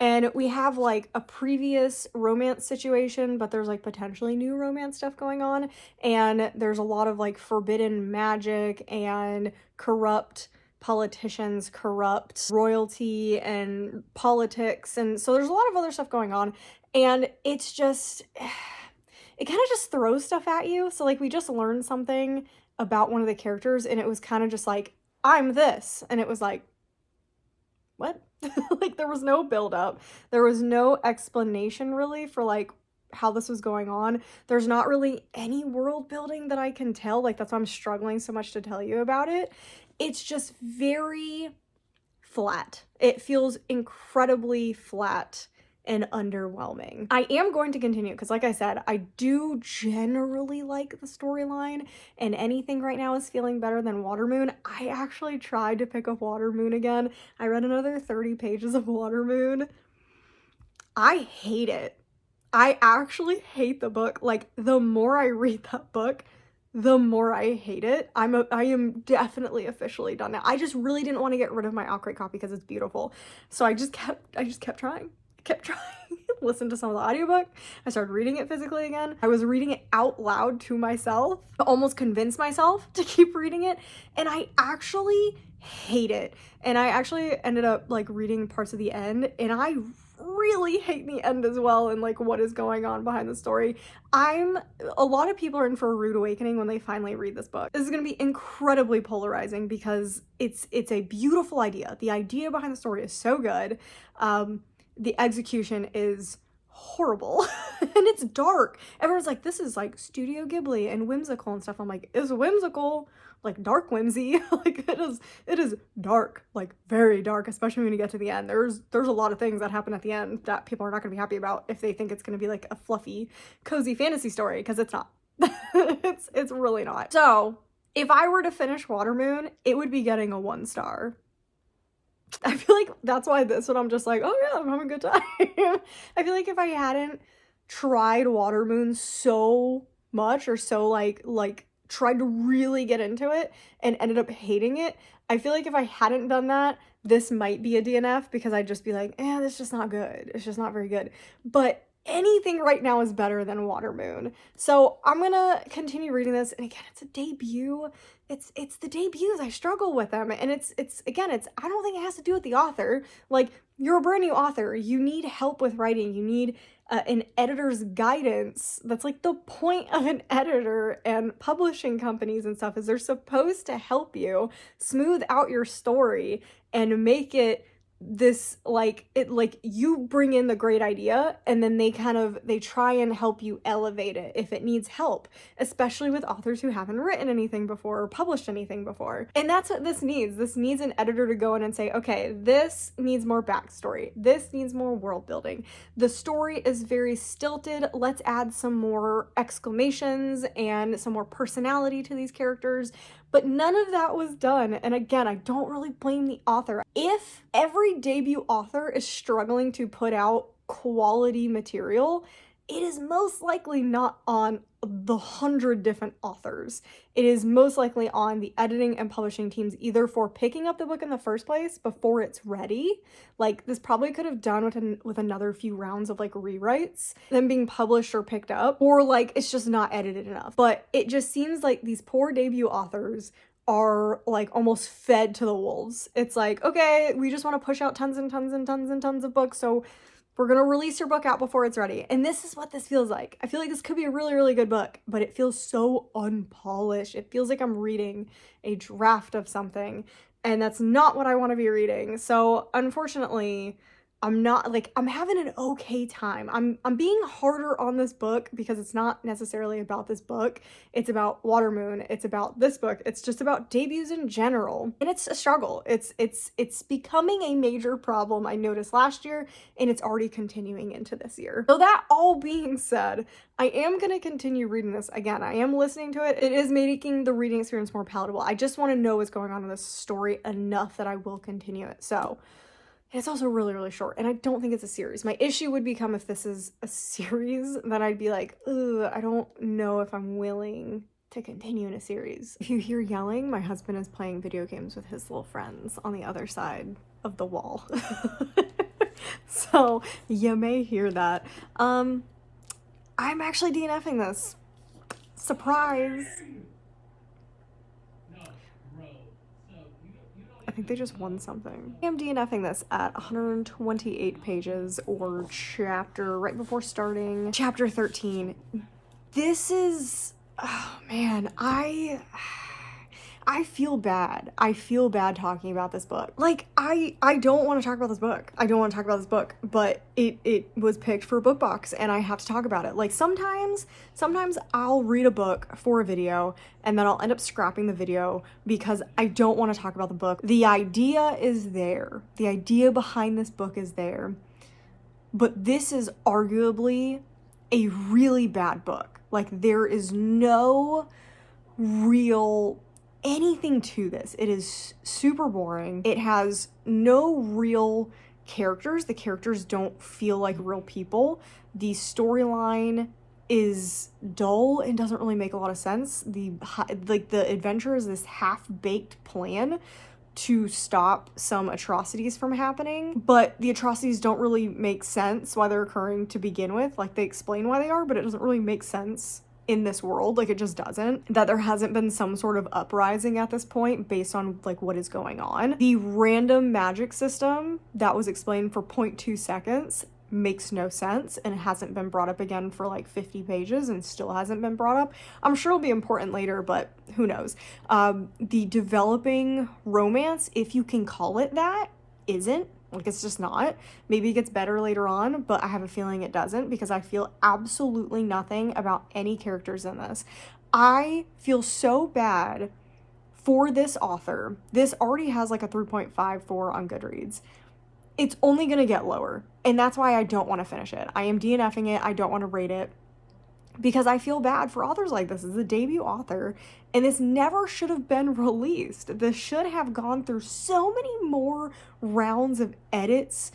[SPEAKER 1] And we have like a previous romance situation, but there's like potentially new romance stuff going on. And there's a lot of like forbidden magic and corrupt politicians, corrupt royalty and politics. And so there's a lot of other stuff going on. And it's just, it kind of just throws stuff at you. So like we just learned something about one of the characters, and it was kind of just like, I'm this. And it was like, what? Like, there was no build up. There was no explanation really for like how this was going on. There's not really any world building that I can tell. Like, that's why I'm struggling so much to tell you about it. It's just very flat. It feels incredibly flat and underwhelming. I am going to continue because, like I said, I do generally like the storyline, and anything right now is feeling better than Watermoon. I actually tried to pick up Watermoon again. I read another 30 pages of Watermoon. I hate it. I actually hate the book. Like, the more I read that book, the more I hate it. I am definitely officially done now. I just really didn't want to get rid of my Owlcrate copy because it's beautiful. So I just kept trying. Kept trying. Listened to some of the audiobook. I started reading it physically again. I was reading it out loud to myself to almost convince myself to keep reading it, and I actually hate it. And I actually ended up like reading parts of the end, and I really hate the end as well, and like what is going on behind the story. A lot of people are in for a rude awakening when they finally read this book. This is going to be incredibly polarizing because it's a beautiful idea. The idea behind the story is so good. The execution is horrible and it's dark. Everyone's like, this is like Studio Ghibli and whimsical and stuff. I'm like, is whimsical like dark whimsy? Like, it is dark, like very dark, especially when you get to the end. There's a lot of things that happen at the end that people are not going to be happy about if they think it's going to be like a fluffy, cozy fantasy story, because it's not. It's really not. So if I were to finish Watermoon, it would be getting a 1 star. I feel like that's why this one I'm just like, oh yeah, I'm having a good time. I feel like if I hadn't tried Watermoon so much, or so like tried to really get into it and ended up hating it, I feel like if I hadn't done that, this might be a DNF, because I'd just be like, this is just not good. It's just not very good. But anything right now is better than Watermoon. So I'm gonna continue reading this, and again, it's a debut. It's the debuts, I struggle with them, and it's again, I don't think it has to do with the author. Like, you're a brand new author, you need help with writing, you need an editor's guidance. That's like the point of an editor and publishing companies and stuff, is they're supposed to help you smooth out your story and make it this like you bring in the great idea, and then they try and help you elevate it if it needs help, especially with authors who haven't written anything before or published anything before. And that's what this needs. This needs an editor to go in and say, okay, this needs more backstory, this needs more world building, the story is very stilted, let's add some more exclamations and some more personality to these characters. But none of that was done. And again, I don't really blame the author. If every debut author is struggling to put out quality material, it is most likely not on the 100 different authors. It is most likely on the editing and publishing teams, either for picking up the book in the first place before it's ready. Like, this probably could have done with another few rounds of like rewrites, then being published or picked up, or like it's just not edited enough. But it just seems like these poor debut authors are like almost fed to the wolves. It's like, okay, we just want to push out tons and tons and tons and tons of books, so we're gonna release your book out before it's ready. And this is what this feels like. I feel like this could be a really, really good book, but it feels so unpolished. It feels like I'm reading a draft of something, and that's not what I want to be reading. So unfortunately, I'm having an okay time. I'm being harder on this book because it's not necessarily about this book. It's about Watermoon. It's about this book. It's just about debuts in general. And it's a struggle. It's becoming a major problem I noticed last year, and it's already continuing into this year. So that all being said, I am going to continue reading this. Again, I am listening to it. It is making the reading experience more palatable. I just want to know what's going on in this story enough that I will continue it. So it's also really, really short, and I don't think it's a series. My issue would become if this is a series, then I'd be like, ugh, I don't know if I'm willing to continue in a series. If you hear yelling, my husband is playing video games with his little friends on the other side of the wall. So you may hear that. I'm actually DNFing this. Surprise! I think they just won something. I am DNFing this at 128 pages, or right before starting chapter 13. This is, oh man, I feel bad. I feel bad talking about this book. Like, I don't want to talk about this book. I don't want to talk about this book, but it was picked for a book box, and I have to talk about it. Like, sometimes I'll read a book for a video, and then I'll end up scrapping the video because I don't want to talk about the book. The idea is there. The idea behind this book is there. But this is arguably a really bad book. Like, there is no real anything to this. It is super boring. It has no real characters. The characters don't feel like real people. The storyline is dull and doesn't really make a lot of sense. The adventure is this half-baked plan to stop some atrocities from happening, but the atrocities don't really make sense why they're occurring to begin with. Like, they explain why they are, but it doesn't really make sense in this world. Like, it just doesn't. That there hasn't been some sort of uprising at this point based on like what is going on. The random magic system that was explained for 0.2 seconds makes no sense, and it hasn't been brought up again for like 50 pages and still hasn't been brought up. I'm sure it'll be important later, but who knows. The developing romance, if you can call it that, isn't. Like, it's just not. Maybe it gets better later on, but I have a feeling it doesn't, because I feel absolutely nothing about any characters in this. I feel so bad for this author. This already has like a 3.54 on Goodreads. It's only going to get lower, and that's why I don't want to finish it. I am DNFing it. I don't want to rate it because I feel bad for authors like this. This is a debut author, and this never should have been released. This should have gone through so many more rounds of edits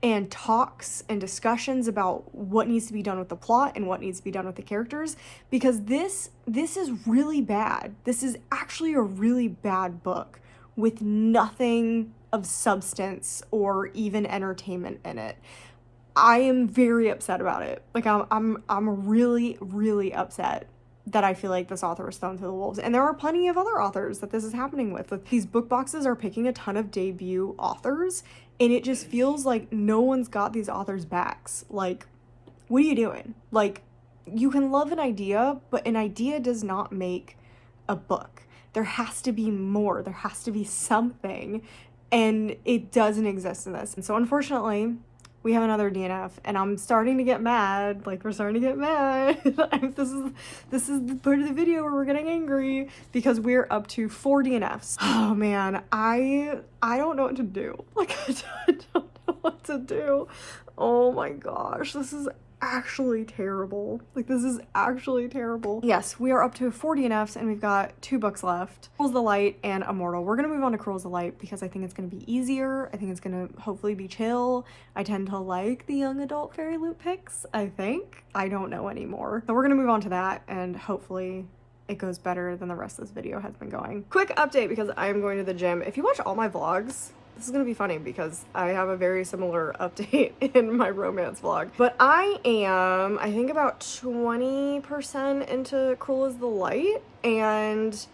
[SPEAKER 1] and talks and discussions about what needs to be done with the plot and what needs to be done with the characters, because this is really bad. This is actually a really bad book with nothing of substance or even entertainment in it. I am very upset about it. Like I'm really, really upset that I feel like this author was thrown to the wolves. And there are plenty of other authors that this is happening with. Like, these book boxes are picking a ton of debut authors, and it just feels like no one's got these authors' backs. Like, what are you doing? Like, you can love an idea, but an idea does not make a book. There has to be more. There has to be something, and it doesn't exist in this. And so unfortunately, we have another DNF, and I'm starting to get mad. Like, we're starting to get mad. This is the part of the video where we're getting angry, because we're up to 4 DNFs. Oh man, I don't know what to do. Like, I don't know what to do. Oh my gosh, this is actually terrible. Like, this is actually terrible. Yes, we are up to 4 DNFs, and we've got 2 books left. Cruel's the Light and Immortal. We're gonna move on to Cruel's the Light because I think it's gonna be easier. I think it's gonna hopefully be chill. I tend to like the young adult Fairyloot picks, I think. I don't know anymore. So we're gonna move on to that, and hopefully it goes better than the rest of this video has been going. Quick update, because I am going to the gym. If you watch all my vlogs, this is gonna be funny because I have a very similar update in my romance vlog. But I am, I think, about 20% into Cruel is the Light, and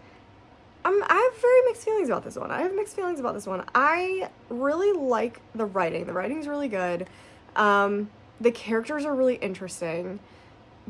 [SPEAKER 1] I have very mixed feelings about this one. I really like the writing. The writing's really good. The characters are really interesting,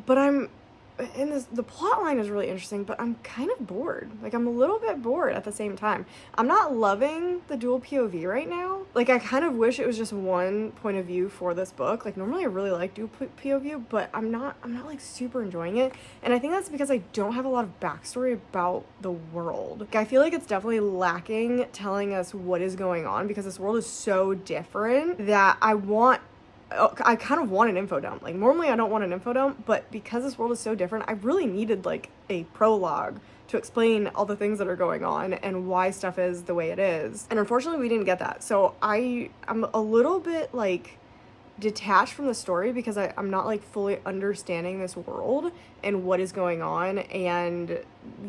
[SPEAKER 1] but the plot line is really interesting, but I'm kind of bored. Like, I'm a little bit bored at the same time. I'm not loving the dual POV right now. Like, I kind of wish it was just one point of view for this book. Like, normally I really like dual POV, but I'm not like super enjoying it. And I think that's because I don't have a lot of backstory about the world. Like, I feel like it's definitely lacking telling us what is going on, because this world is so different that I kind of want an info dump. Like, normally I don't want an info dump, but because this world is so different, I really needed like a prologue to explain all the things that are going on and why stuff is the way it is. And unfortunately we didn't get that. So I'm a little bit like detached from the story, because I'm not like fully understanding this world and what is going on. And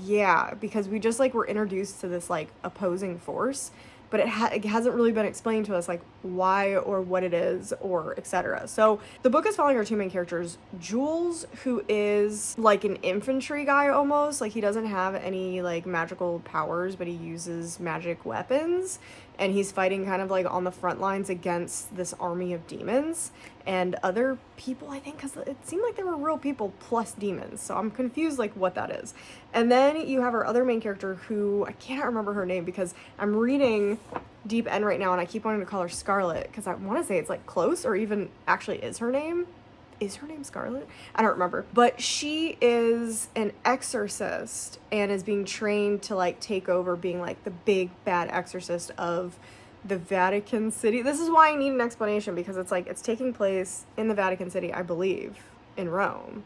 [SPEAKER 1] yeah, because we just like were introduced to this like opposing force, but it hasn't really been explained to us like why or what it is or etc. So the book is following our 2 main characters. Jules, who is like an infantry guy almost, like he doesn't have any like magical powers, but he uses magic weapons, and he's fighting kind of like on the front lines against this army of demons and other people, I think, because it seemed like there were real people plus demons, so I'm confused like what that is. And then you have our other main character, who I cannot remember her name because I'm reading Deep End right now, and I keep wanting to call her Scarlet because I want to say it's like close, or even actually is her name Scarlet? I don't remember. But she is an exorcist and is being trained to like take over being like the big bad exorcist of the Vatican City. This is why I need an explanation, because it's like it's taking place in the Vatican City, I believe, in Rome.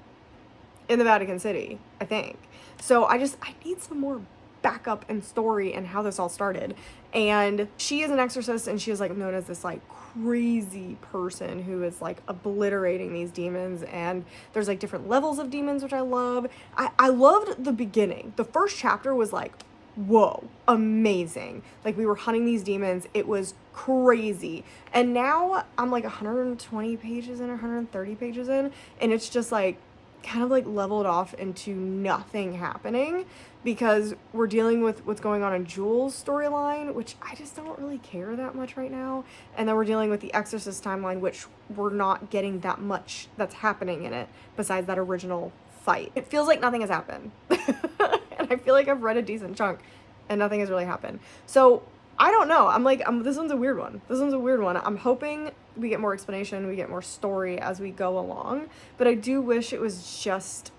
[SPEAKER 1] In the Vatican City, I think. So I need some more backup and story and how this all started. And she is an exorcist, and she is like known as this like crazy person who is like obliterating these demons, and there's like different levels of demons, which I love. I loved the beginning. The first chapter was like, whoa, amazing. Like, we were hunting these demons. It was crazy. And now I'm like 120 pages in, 130 pages in, and it's just like kind of like leveled off into nothing happening, because we're dealing with what's going on in Jules' storyline, which I just don't really care that much right now. And then we're dealing with the Exorcist timeline, which we're not getting that much that's happening in it besides that original fight. It feels like nothing has happened. And I feel like I've read a decent chunk and nothing has really happened. So I don't know. I'm like, this one's a weird one. I'm hoping we get more explanation, we get more story as we go along. But I do wish it was just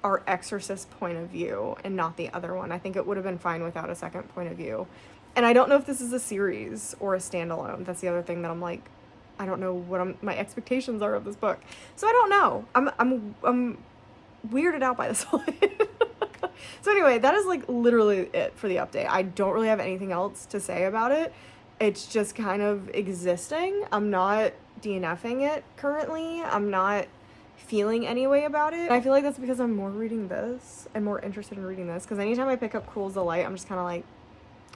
[SPEAKER 1] our exorcist point of view and not the other one. I think it would have been fine without a second point of view. And I don't know if this is a series or a standalone. That's the other thing that I'm like, I don't know what my expectations are of this book. So I don't know. weirded out by this one. So anyway, that is like literally it for the update. I don't really have anything else to say about it. It's just kind of existing. I'm not DNFing it currently. I'm not feeling any way about it. And I feel like that's because I'm more reading this and more interested in reading this, because anytime I pick up Cruel's Delight, I'm just kind of like,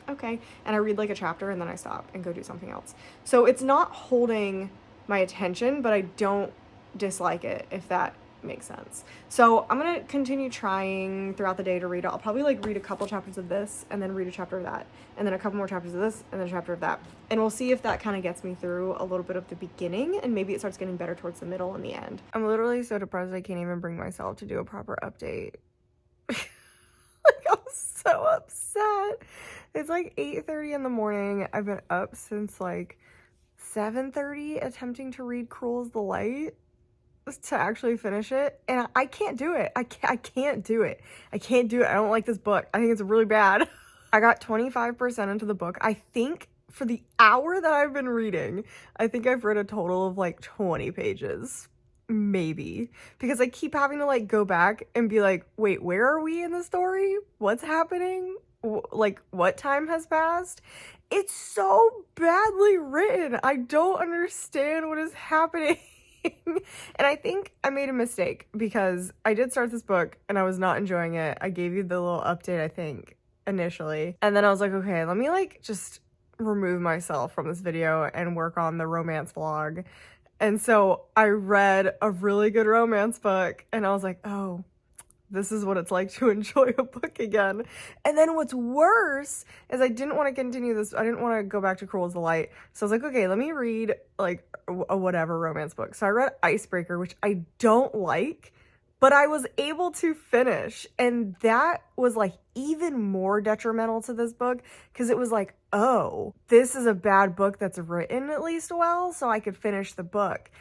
[SPEAKER 1] okay, and I read like a chapter and then I stop and go do something else. So it's not holding my attention, but I don't dislike it, if that makes sense. So I'm gonna continue trying throughout the day to read it. I'll probably like read a couple chapters of this and then read a chapter of that, and then a couple more chapters of this and then a chapter of that, and we'll see if that kind of gets me through a little bit of the beginning, and maybe it starts getting better towards the middle and the end. I'm literally so depressed I can't even bring myself to do a proper update. Like, I'm so upset. It's like 8:30 in the morning. I've been up since like 7:30 attempting to read Cruel's Delight to actually finish it, and I can't do it. I can't do it. I can't do it. I don't like this book. I think it's really bad. I got 25% into the book. I think for the hour that I've been reading, I think I've read a total of like 20 pages. Maybe. Because I keep having to like go back and be like, wait, where are we in the story? What's happening? Like, what time has passed? It's so badly written. I don't understand what is happening. And I think I made a mistake, because I did start this book and I was not enjoying it. I gave you the little update, I think, initially. And then I was like, okay, let me like just remove myself from this video and work on the romance vlog. And so I read a really good romance book and I was like, oh, this is what it's like to enjoy a book again. And then what's worse is I didn't want to continue this. I didn't want to go back to Cruel's Delight. So I was like, okay, let me read like a whatever romance book. So I read Icebreaker, which I don't like, but I was able to finish. And that was like even more detrimental to this book, because it was like, oh, this is a bad book that's written at least well, so I could finish the book.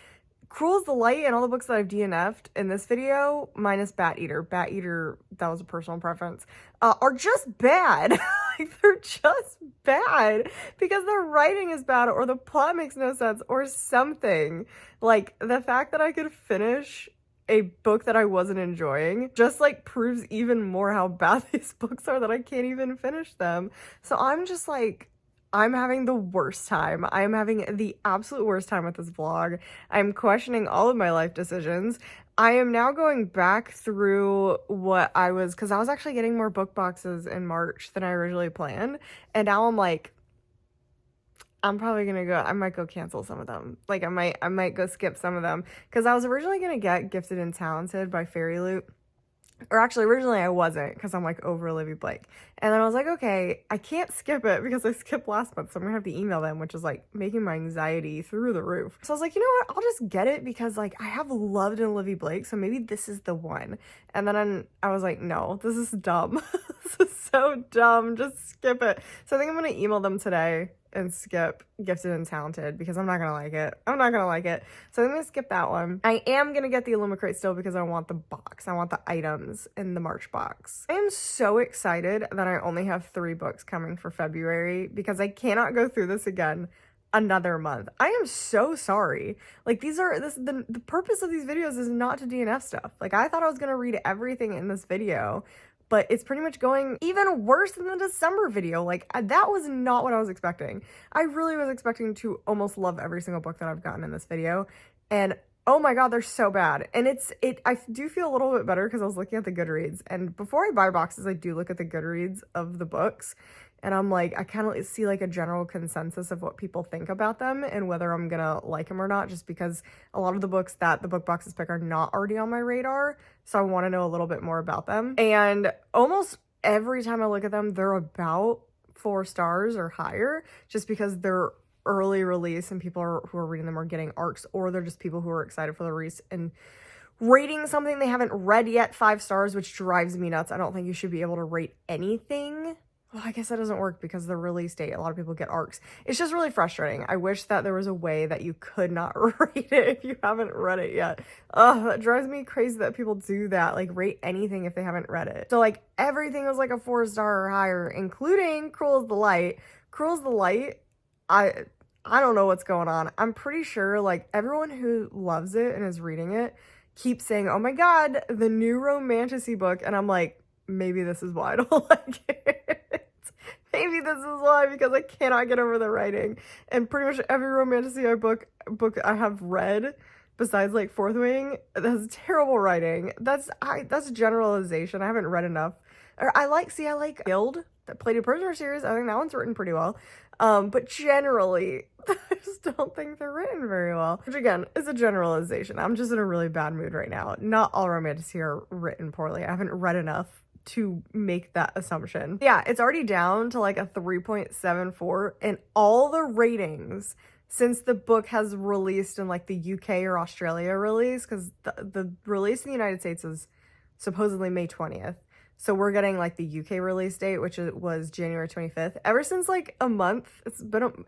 [SPEAKER 1] Cruel's Delight and all the books that I've DNF'd in this video, minus Bat Eater. Bat Eater, that was a personal preference, are just bad. Like, they're just bad because their writing is bad, or the plot makes no sense, or something. Like, the fact that I could finish a book that I wasn't enjoying just like proves even more how bad these books are, that I can't even finish them. So I'm just like, I'm having the worst time. I am having the absolute worst time with this vlog. I'm questioning all of my life decisions. I am now going back through what I was, because I was actually getting more book boxes in March than I originally planned. And now I'm like, I'm probably gonna go, I might go cancel some of them. Like, I might go skip some of them. Because I was originally gonna get Gifted and Talented by Fairyloot. Or actually, originally I wasn't, because I'm like over Olivia Blake. And then I was like, okay, I can't skip it because I skipped last month, so I'm gonna have to email them, which is like making my anxiety through the roof. So I was like, you know what, I'll just get it, because like I have loved an Olivia Blake, so maybe this is the one. And then I was like, no, this is dumb. This is so dumb, just skip it. So I think I'm gonna email them today and skip Gifted and Talented, because I'm not gonna like it. I'm not gonna like it. So I'm gonna skip that one. I am gonna get the Illumicrate still, because I want the box. I want the items in the March box. I am so excited that I only have 3 books coming for February, because I cannot go through this again another month. I am so sorry. Like, the purpose of these videos is not to DNF stuff. Like, I thought I was gonna read everything in this video, but it's pretty much going even worse than the December video. Like, that was not what I was expecting. I really was expecting to almost love every single book that I've gotten in this video. And oh my god, they're so bad. And I do feel a little bit better, because I was looking at the Goodreads. And before I buy boxes, I do look at the Goodreads of the books. And I'm like, I kind of see like a general consensus of what people think about them and whether I'm gonna like them or not, just because a lot of the books that the book boxes pick are not already on my radar. So I want to know a little bit more about them. And almost every time I look at them, they're about 4 stars or higher, just because they're early release and people who are reading them are getting ARCs, or they're just people who are excited for the release and rating something they haven't read yet 5 stars, which drives me nuts. I don't think you should be able to rate anything. Well, I guess that doesn't work because the release date, a lot of people get ARCs. It's just really frustrating. I wish that there was a way that you could not rate it if you haven't read it yet. Ugh, that drives me crazy that people do that, like rate anything if they haven't read it. So like everything was like a 4-star or higher, including Cruel's Delight. Cruel's Delight, I don't know what's going on. I'm pretty sure like everyone who loves it and is reading it keep saying, oh my god, the new Romantasy book, and I'm like, maybe this is why I don't like it. Maybe this is why, because I cannot get over the writing. And pretty much every Romantasy book I have read, besides like Fourth Wing, that's terrible writing. That's a generalization. I haven't read enough. Or I like Guild, that Plated Prisoner series. I think that one's written pretty well. But generally, I just don't think they're written very well. Which again, is a generalization. I'm just in a really bad mood right now. Not all Romantasy are written poorly. I haven't read enough to make that assumption. Yeah, it's already down to like a 3.74, and all the ratings since the book has released in like the UK or Australia release, because the release in the United States is supposedly May 20th. So we're getting like the UK release date, which was January 25th. Ever since like a month, it's been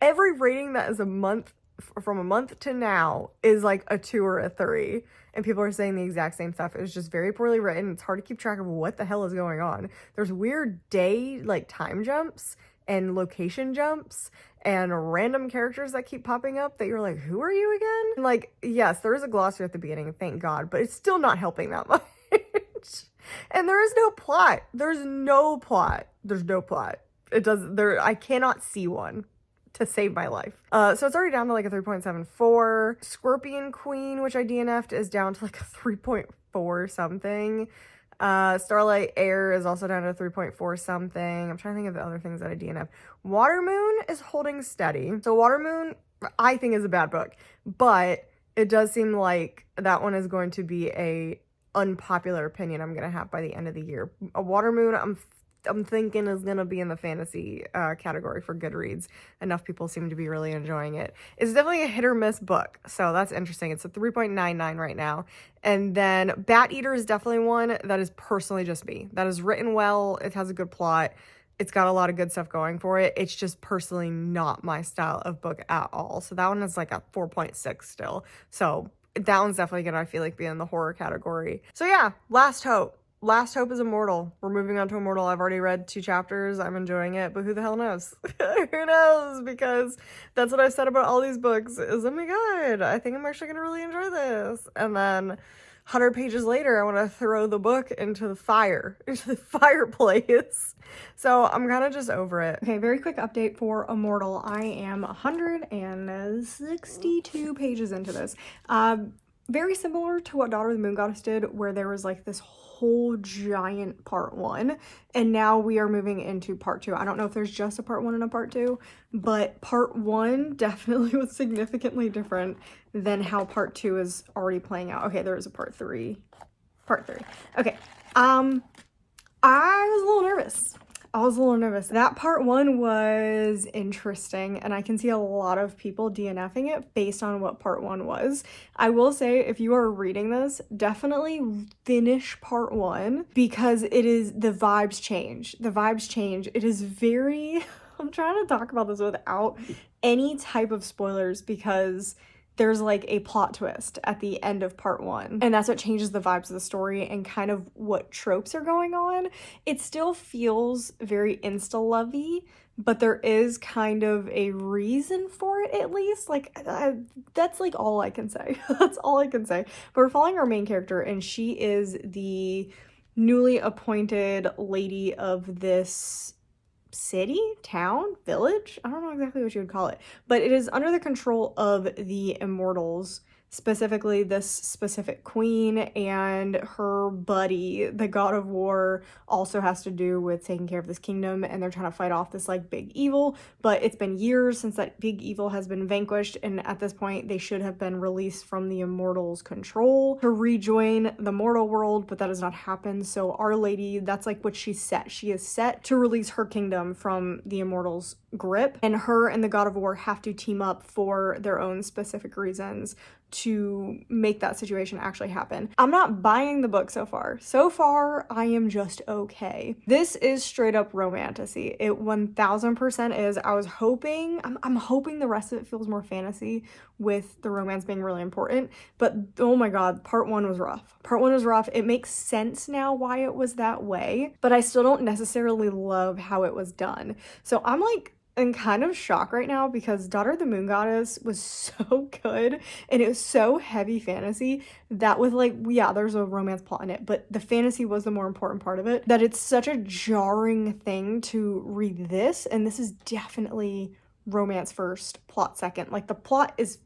[SPEAKER 1] every rating that is a month, from a month to now, is like a 2 or a 3. And people are saying the exact same stuff. It was just very poorly written. It's hard to keep track of what the hell is going on. There's weird like time jumps and location jumps and random characters that keep popping up that you're like, who are you again? And like, yes, there is a glossary at the beginning, thank God, but it's still not helping that much. And there is no plot. There's no plot. I cannot see one to save my life. So it's already down to like a 3.74. Scorpion Queen, which I DNF'd, is down to like a 3.4 something. Starlight Air is also down to 3.4 something. I'm trying to think of the other things that I DNF'd. Watermoon is holding steady. So Watermoon, I think, is a bad book, but it does seem like that one is going to be a unpopular opinion I'm gonna have by the end of the year. A Watermoon, I'm thinking, is gonna be in the fantasy category for Goodreads. Enough people seem to be really enjoying it. It's definitely a hit or miss book, so that's interesting. It's a 3.99 right now. And then Bat Eater is definitely one that is personally just me. That is written well. It has a good plot. It's got a lot of good stuff going for it. It's just personally not my style of book at all. So that one is like a 4.6 still. So that one's definitely gonna, I feel like, be in the horror category. So yeah, Last Hope. Last Hope is Immortal. We're moving on to Immortal. I've already read 2 chapters. I'm enjoying it, but who the hell knows? Who knows? Because that's what I've said about all these books is, oh my god, I think I'm actually gonna really enjoy this. And then 100 pages later, I want to throw the book into the fireplace. So I'm kind of just over it. Okay, very quick update for Immortal. I am 162 pages into this. Very similar to what Daughter of the Moon Goddess did, where there was like this whole giant part 1, and now we are moving into part 2. I don't know if there's just a part 1 and a part 2, but part 1 definitely was significantly different than how part 2 is already playing out. Okay, there is a part 3. Okay, I was a little nervous. That part 1 was interesting, and I can see a lot of people DNFing it based on what part 1 was. I will say, if you are reading this, definitely finish part 1, because it is, the vibes change. It is very, I'm trying to talk about this without any type of spoilers, because there's like a plot twist at the end of part 1, and that's what changes the vibes of the story and kind of what tropes are going on. It still feels very insta-lovey, but there is kind of a reason for it, at least. Like, that's like all I can say. That's all I can say. But we're following our main character, and she is the newly appointed lady of this city, town, village, I don't know exactly what you would call it, but it is under the control of the Immortals, specifically this specific queen, and her buddy, the god of war, also has to do with taking care of this kingdom, and they're trying to fight off this like big evil. But it's been years since that big evil has been vanquished, and at this point they should have been released from the Immortals' control to rejoin the mortal world, but that has not happened. So Our Lady, that's like what she's set. She is set to release her kingdom from the Immortals' grip, and her and the god of war have to team up for their own specific reasons to make that situation actually happen. I'm not buying the book so far. So far, I am just okay. This is straight up Romantasy. It 1000% is. I was hoping, I'm hoping the rest of it feels more fantasy, with the romance being really important, but oh my god, part 1 was rough. It makes sense now why it was that way, but I still don't necessarily love how it was done. So I'm like in kind of shock right now because Daughter of the Moon Goddess was so good and it was so heavy fantasy that with like, yeah, there's a romance plot in it, but the fantasy was the more important part of it, that it's such a jarring thing to read this, and this is definitely romance first, plot second. Like the plot is,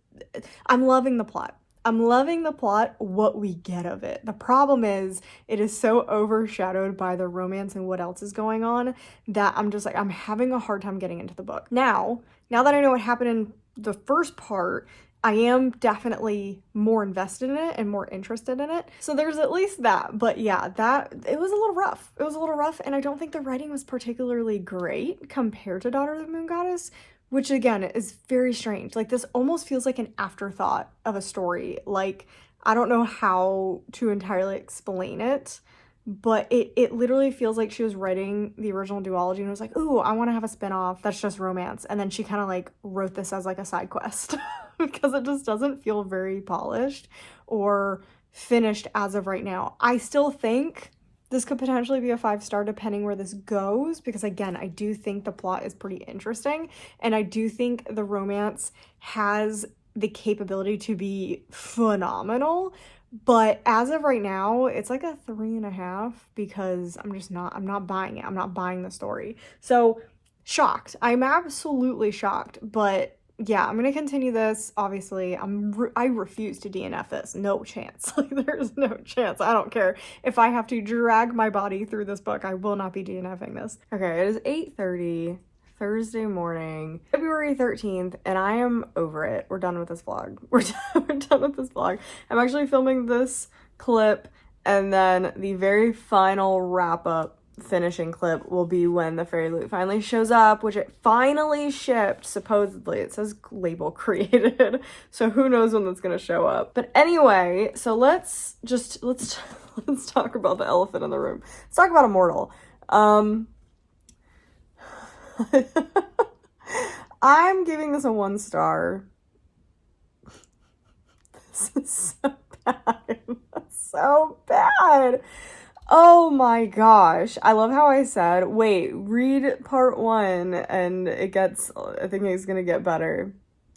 [SPEAKER 1] I'm loving the plot. I'm loving the plot, what we get of it. The problem is it is so overshadowed by the romance and what else is going on that I'm just like, I'm having a hard time getting into the book. Now that I know what happened in the first part, I am definitely more invested in it and more interested in it. So there's at least that. But yeah, it was a little rough. It was a little rough, and I don't think the writing was particularly great compared to Daughter of the Moon Goddess, which again is very strange. Like this almost feels like an afterthought of a story. Like I don't know how to entirely explain it, but it literally feels like she was writing the original duology and was like, ooh, I want to have a spinoff that's just romance. And then she kind of like wrote this as like a side quest because it just doesn't feel very polished or finished as of right now. I still think this could potentially be a 5-star depending where this goes, because again, I do think the plot is pretty interesting, and I do think the romance has the capability to be phenomenal. But as of right now, it's like a 3.5 because I'm not buying it. I'm not buying the story. So shocked. I'm absolutely shocked, but yeah, I'm gonna continue this. Obviously, I refuse to DNF this. No chance. Like, there's no chance. I don't care if I have to drag my body through this book. I will not be DNFing this. Okay, it is 8:30 Thursday morning, February 13th, and I am over it. We're done with this vlog. We're done with this vlog. I'm actually filming this clip, and then the very final wrap up finishing clip will be when the Fairyloot finally shows up, which it finally shipped, supposedly. It says label created, so who knows when that's gonna show up. But anyway, so let's talk about the elephant in the room. Let's talk about Immortal. I'm giving this a 1 star. This is so bad. So bad. Oh my gosh. I love how I said, wait, read part 1 and I think it's gonna get better.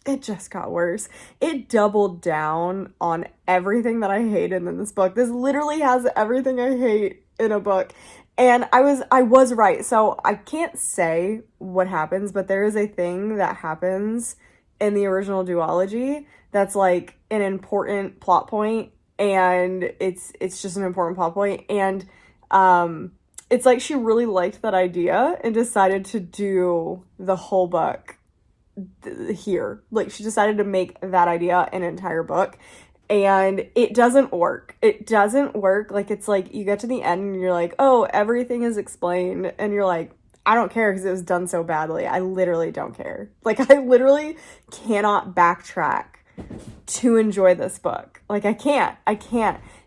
[SPEAKER 1] It just got worse. It doubled down on everything that I hated in this book. This literally has everything I hate in a book. And I was right. So I can't say what happens, but there is a thing that happens in the original duology that's like an important plot point, and it's just an important plot point, and it's like she really liked that idea and decided to do the whole book here. Like she decided to make that idea an entire book, and it doesn't work. It doesn't work. Like it's like you get to the end and you're like, oh, everything is explained, and you're like, I don't care because it was done so badly. I literally don't care. Like I literally cannot backtrack to enjoy this book. Like I can't.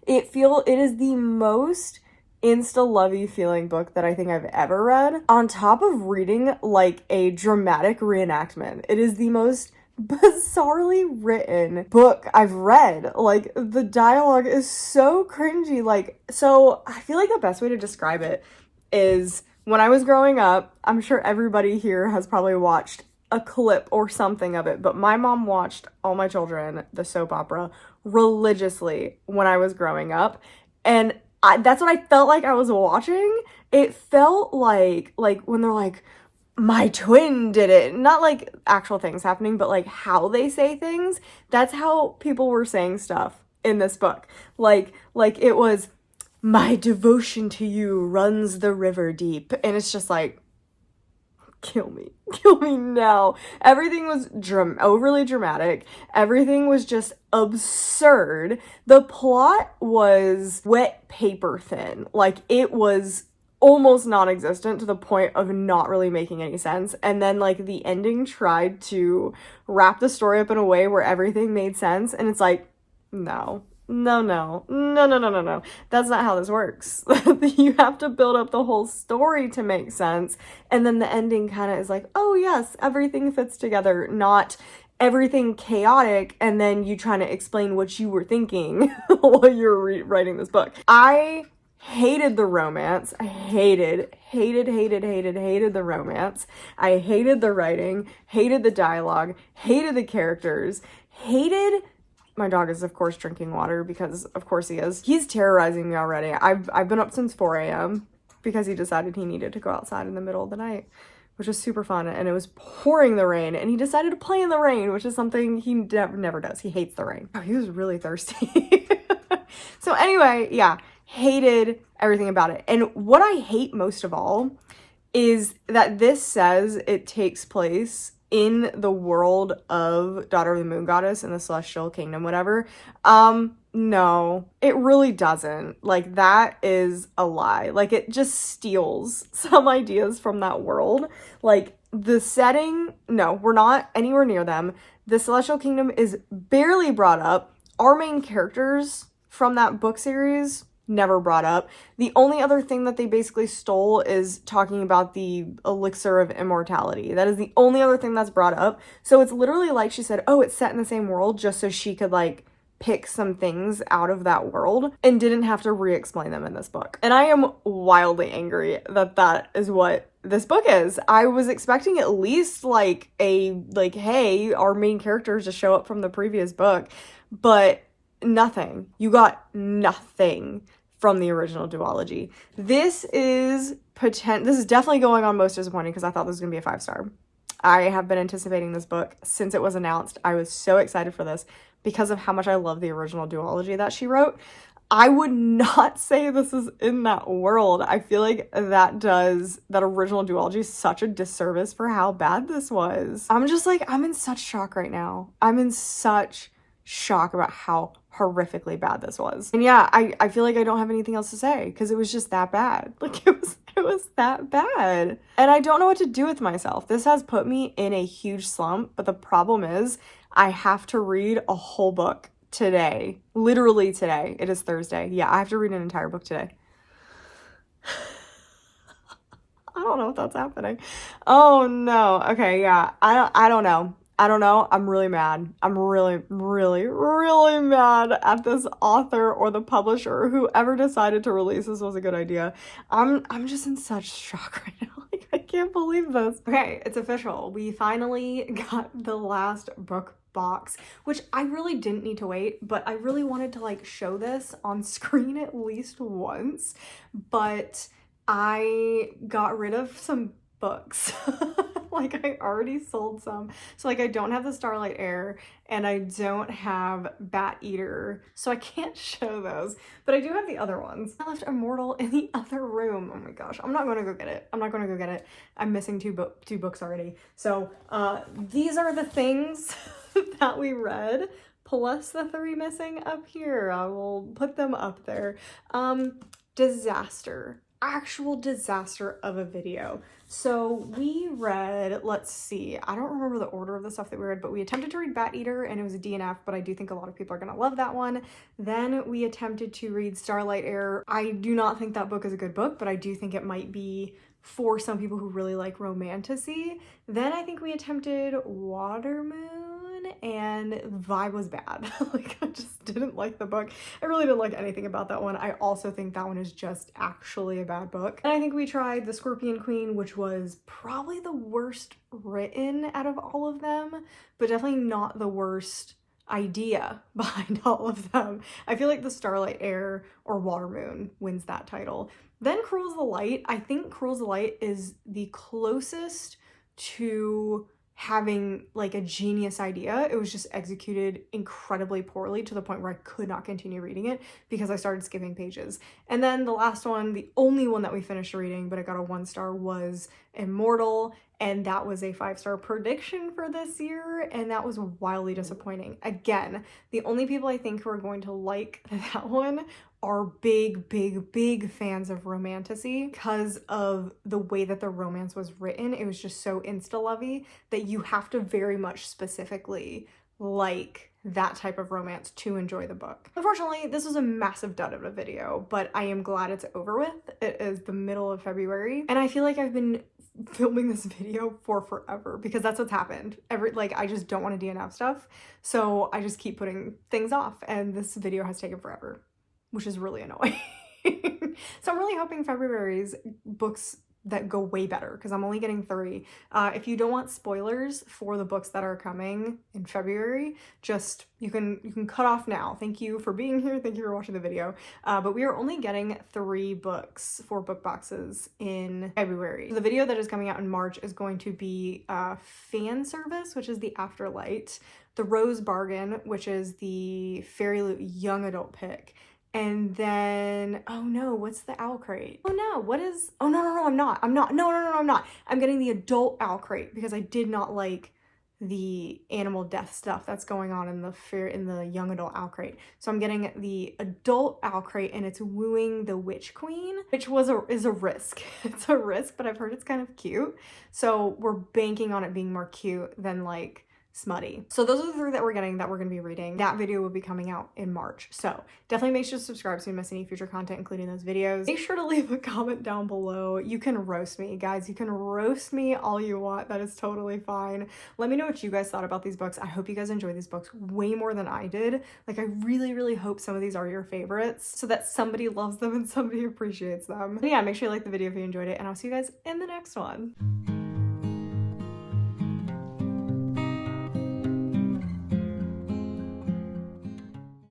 [SPEAKER 1] It is the most insta-lovey feeling book that I think I've ever read, on top of reading like a dramatic reenactment. It is the most bizarrely written book I've read. Like the dialogue is so cringy. Like, so I feel like the best way to describe it is when I was growing up, I'm sure everybody here has probably watched a clip or something of it, but my mom watched All My Children, the soap opera, religiously when I was growing up, and that's what I felt like I was watching. It felt like when they're like, my twin did it, not like actual things happening, but like how they say things. That's how people were saying stuff in this book. Like it was, my devotion to you runs the river deep, and it's just like, kill me now. Everything was overly dramatic. Everything was just absurd. The plot was wet paper thin. Like it was almost non-existent to the point of not really making any sense. And then like the ending tried to wrap the story up in a way where everything made sense, and it's like, no. That's not how this works. You have to build up the whole story to make sense, and then the ending kind of is like, oh yes, everything fits together, not everything chaotic, and then you trying to explain what you were thinking while you're writing this book. I hated the romance. I hated the romance. I hated the writing, hated the dialogue, hated the characters, hated... My dog is, of course, drinking water because, of course, he is. He's terrorizing me already. I've been up since 4 a.m. because he decided he needed to go outside in the middle of the night, which was super fun, and it was pouring the rain, and he decided to play in the rain, which is something he never does. He hates the rain. Oh, he was really thirsty. So anyway, yeah, hated everything about it. And what I hate most of all is that this says it takes place in the world of Daughter of the Moon Goddess and the Celestial Kingdom, whatever. No, it really doesn't. Like, that is a lie. Like, it just steals some ideas from that world. Like, the setting, no, we're not anywhere near them. The Celestial Kingdom is barely brought up. Our main characters from that book series, never brought up. The only other thing that they basically stole is talking about the elixir of immortality. That is the only other thing that's brought up. So it's literally like she said, oh, it's set in the same world just so she could like pick some things out of that world and didn't have to re-explain them in this book. And I am wildly angry that that is what this book is. I was expecting at least like hey, our main characters to show up from the previous book, but nothing. You got nothing from the original duology. This is definitely going on most disappointing because I thought this was gonna be a 5-star. I have been anticipating this book since it was announced. I was so excited for this because of how much I love the original duology that she wrote. I would not say this is in that world. I feel like that original duology is such a disservice for how bad this was. I'm in such shock right now. I'm in such shock about how horrifically bad this was. And yeah, I feel like I don't have anything else to say because it was just that bad. Like, it was that bad. And I don't know what to do with myself. This has put me in a huge slump, but the problem is I have to read a whole book today. Literally today. It is Thursday. Yeah, I have to read an entire book today. I don't know if that's happening. Oh no. Okay, yeah. I don't know. I'm really mad. I'm really mad at this author or the publisher or whoever decided to release this was a good idea. I'm just in such shock right now. Like, I can't believe this. Okay, it's official. We finally got the last book box, which I really didn't need to wait, but I really wanted to like show this on screen at least once, but I got rid of some books. Like, I already sold some. So like, I don't have the Starlight Heir and I don't have Bat Eater, so I can't show those, but I do have the other ones. I left Immortal in the other room. Oh my gosh, I'm not going to go get it. I'm missing two books already. So these are the things that we read, plus the 3 missing up here. I will put them up there. Actual disaster of a video. So we read, let's see, I don't remember the order of the stuff that we read, but we attempted to read Bat Eater and it was a DNF, but I do think a lot of people are gonna love that one. Then we attempted to read Starlight Heir. I do not think that book is a good book, but I do think it might be for some people who really like Romantasy. Then I think we attempted Watermoon and vibe was bad. Like, I just didn't like the book. I really didn't like anything about that one. I also think that one is just actually a bad book. And I think we tried The Scorpion Queen, which was probably the worst written out of all of them, but definitely not the worst idea behind all of them. I feel like the Starlight Heir or Watermoon wins that title. Then Cruel's the Light. I think Cruel's the Light is the closest to having like a genius idea. It was just executed incredibly poorly to the point where I could not continue reading it because I started skipping pages. And then the last one, the only one that we finished reading, but it got a 1-star, was Immortal, and that was a 5-star prediction for this year, and that was wildly disappointing. Again, the only people I think who are going to like that one are big fans of Romantasy because of the way that the romance was written. It was just so insta-lovey that you have to very much specifically like that type of romance to enjoy the book. Unfortunately, this was a massive dud of a video, but I am glad it's over with. It is the middle of February, and I feel like I've been filming this video for forever because that's what's happened. I just don't want to DNF stuff, so I just keep putting things off, and this video has taken forever, which is really annoying. So I'm really hoping February's books that go way better, because I'm only getting 3. If you don't want spoilers for the books that are coming in February, just you can cut off now. Thank you for being here. Thank you for watching the video. But we are only getting 3 books, 4 book boxes in February. The video that is coming out in March is going to be Fan Service, which is the Afterlight, the Rose Bargain, which is the Fairyloot young adult pick. And then, oh no, what's the Owlcrate? Oh no, what is, oh no, I'm not. I'm getting the adult Owlcrate because I did not like the animal death stuff that's going on in the young adult Owlcrate. So I'm getting the adult Owlcrate, and it's wooing the Witch Queen, which is a risk. It's a risk, but I've heard it's kind of cute. So we're banking on it being more cute than like smutty. So those are the 3 that we're getting, that we're going to be reading. That video will be coming out in March. So definitely make sure to subscribe so you don't miss any future content, including those videos. Make sure to leave a comment down below. You can roast me, guys. You can roast me all you want. That is totally fine. Let me know what you guys thought about these books. I hope you guys enjoyed these books way more than I did. Like, I really, really hope some of these are your favorites so that somebody loves them and somebody appreciates them. But yeah, make sure you like the video if you enjoyed it, and I'll see you guys in the next one.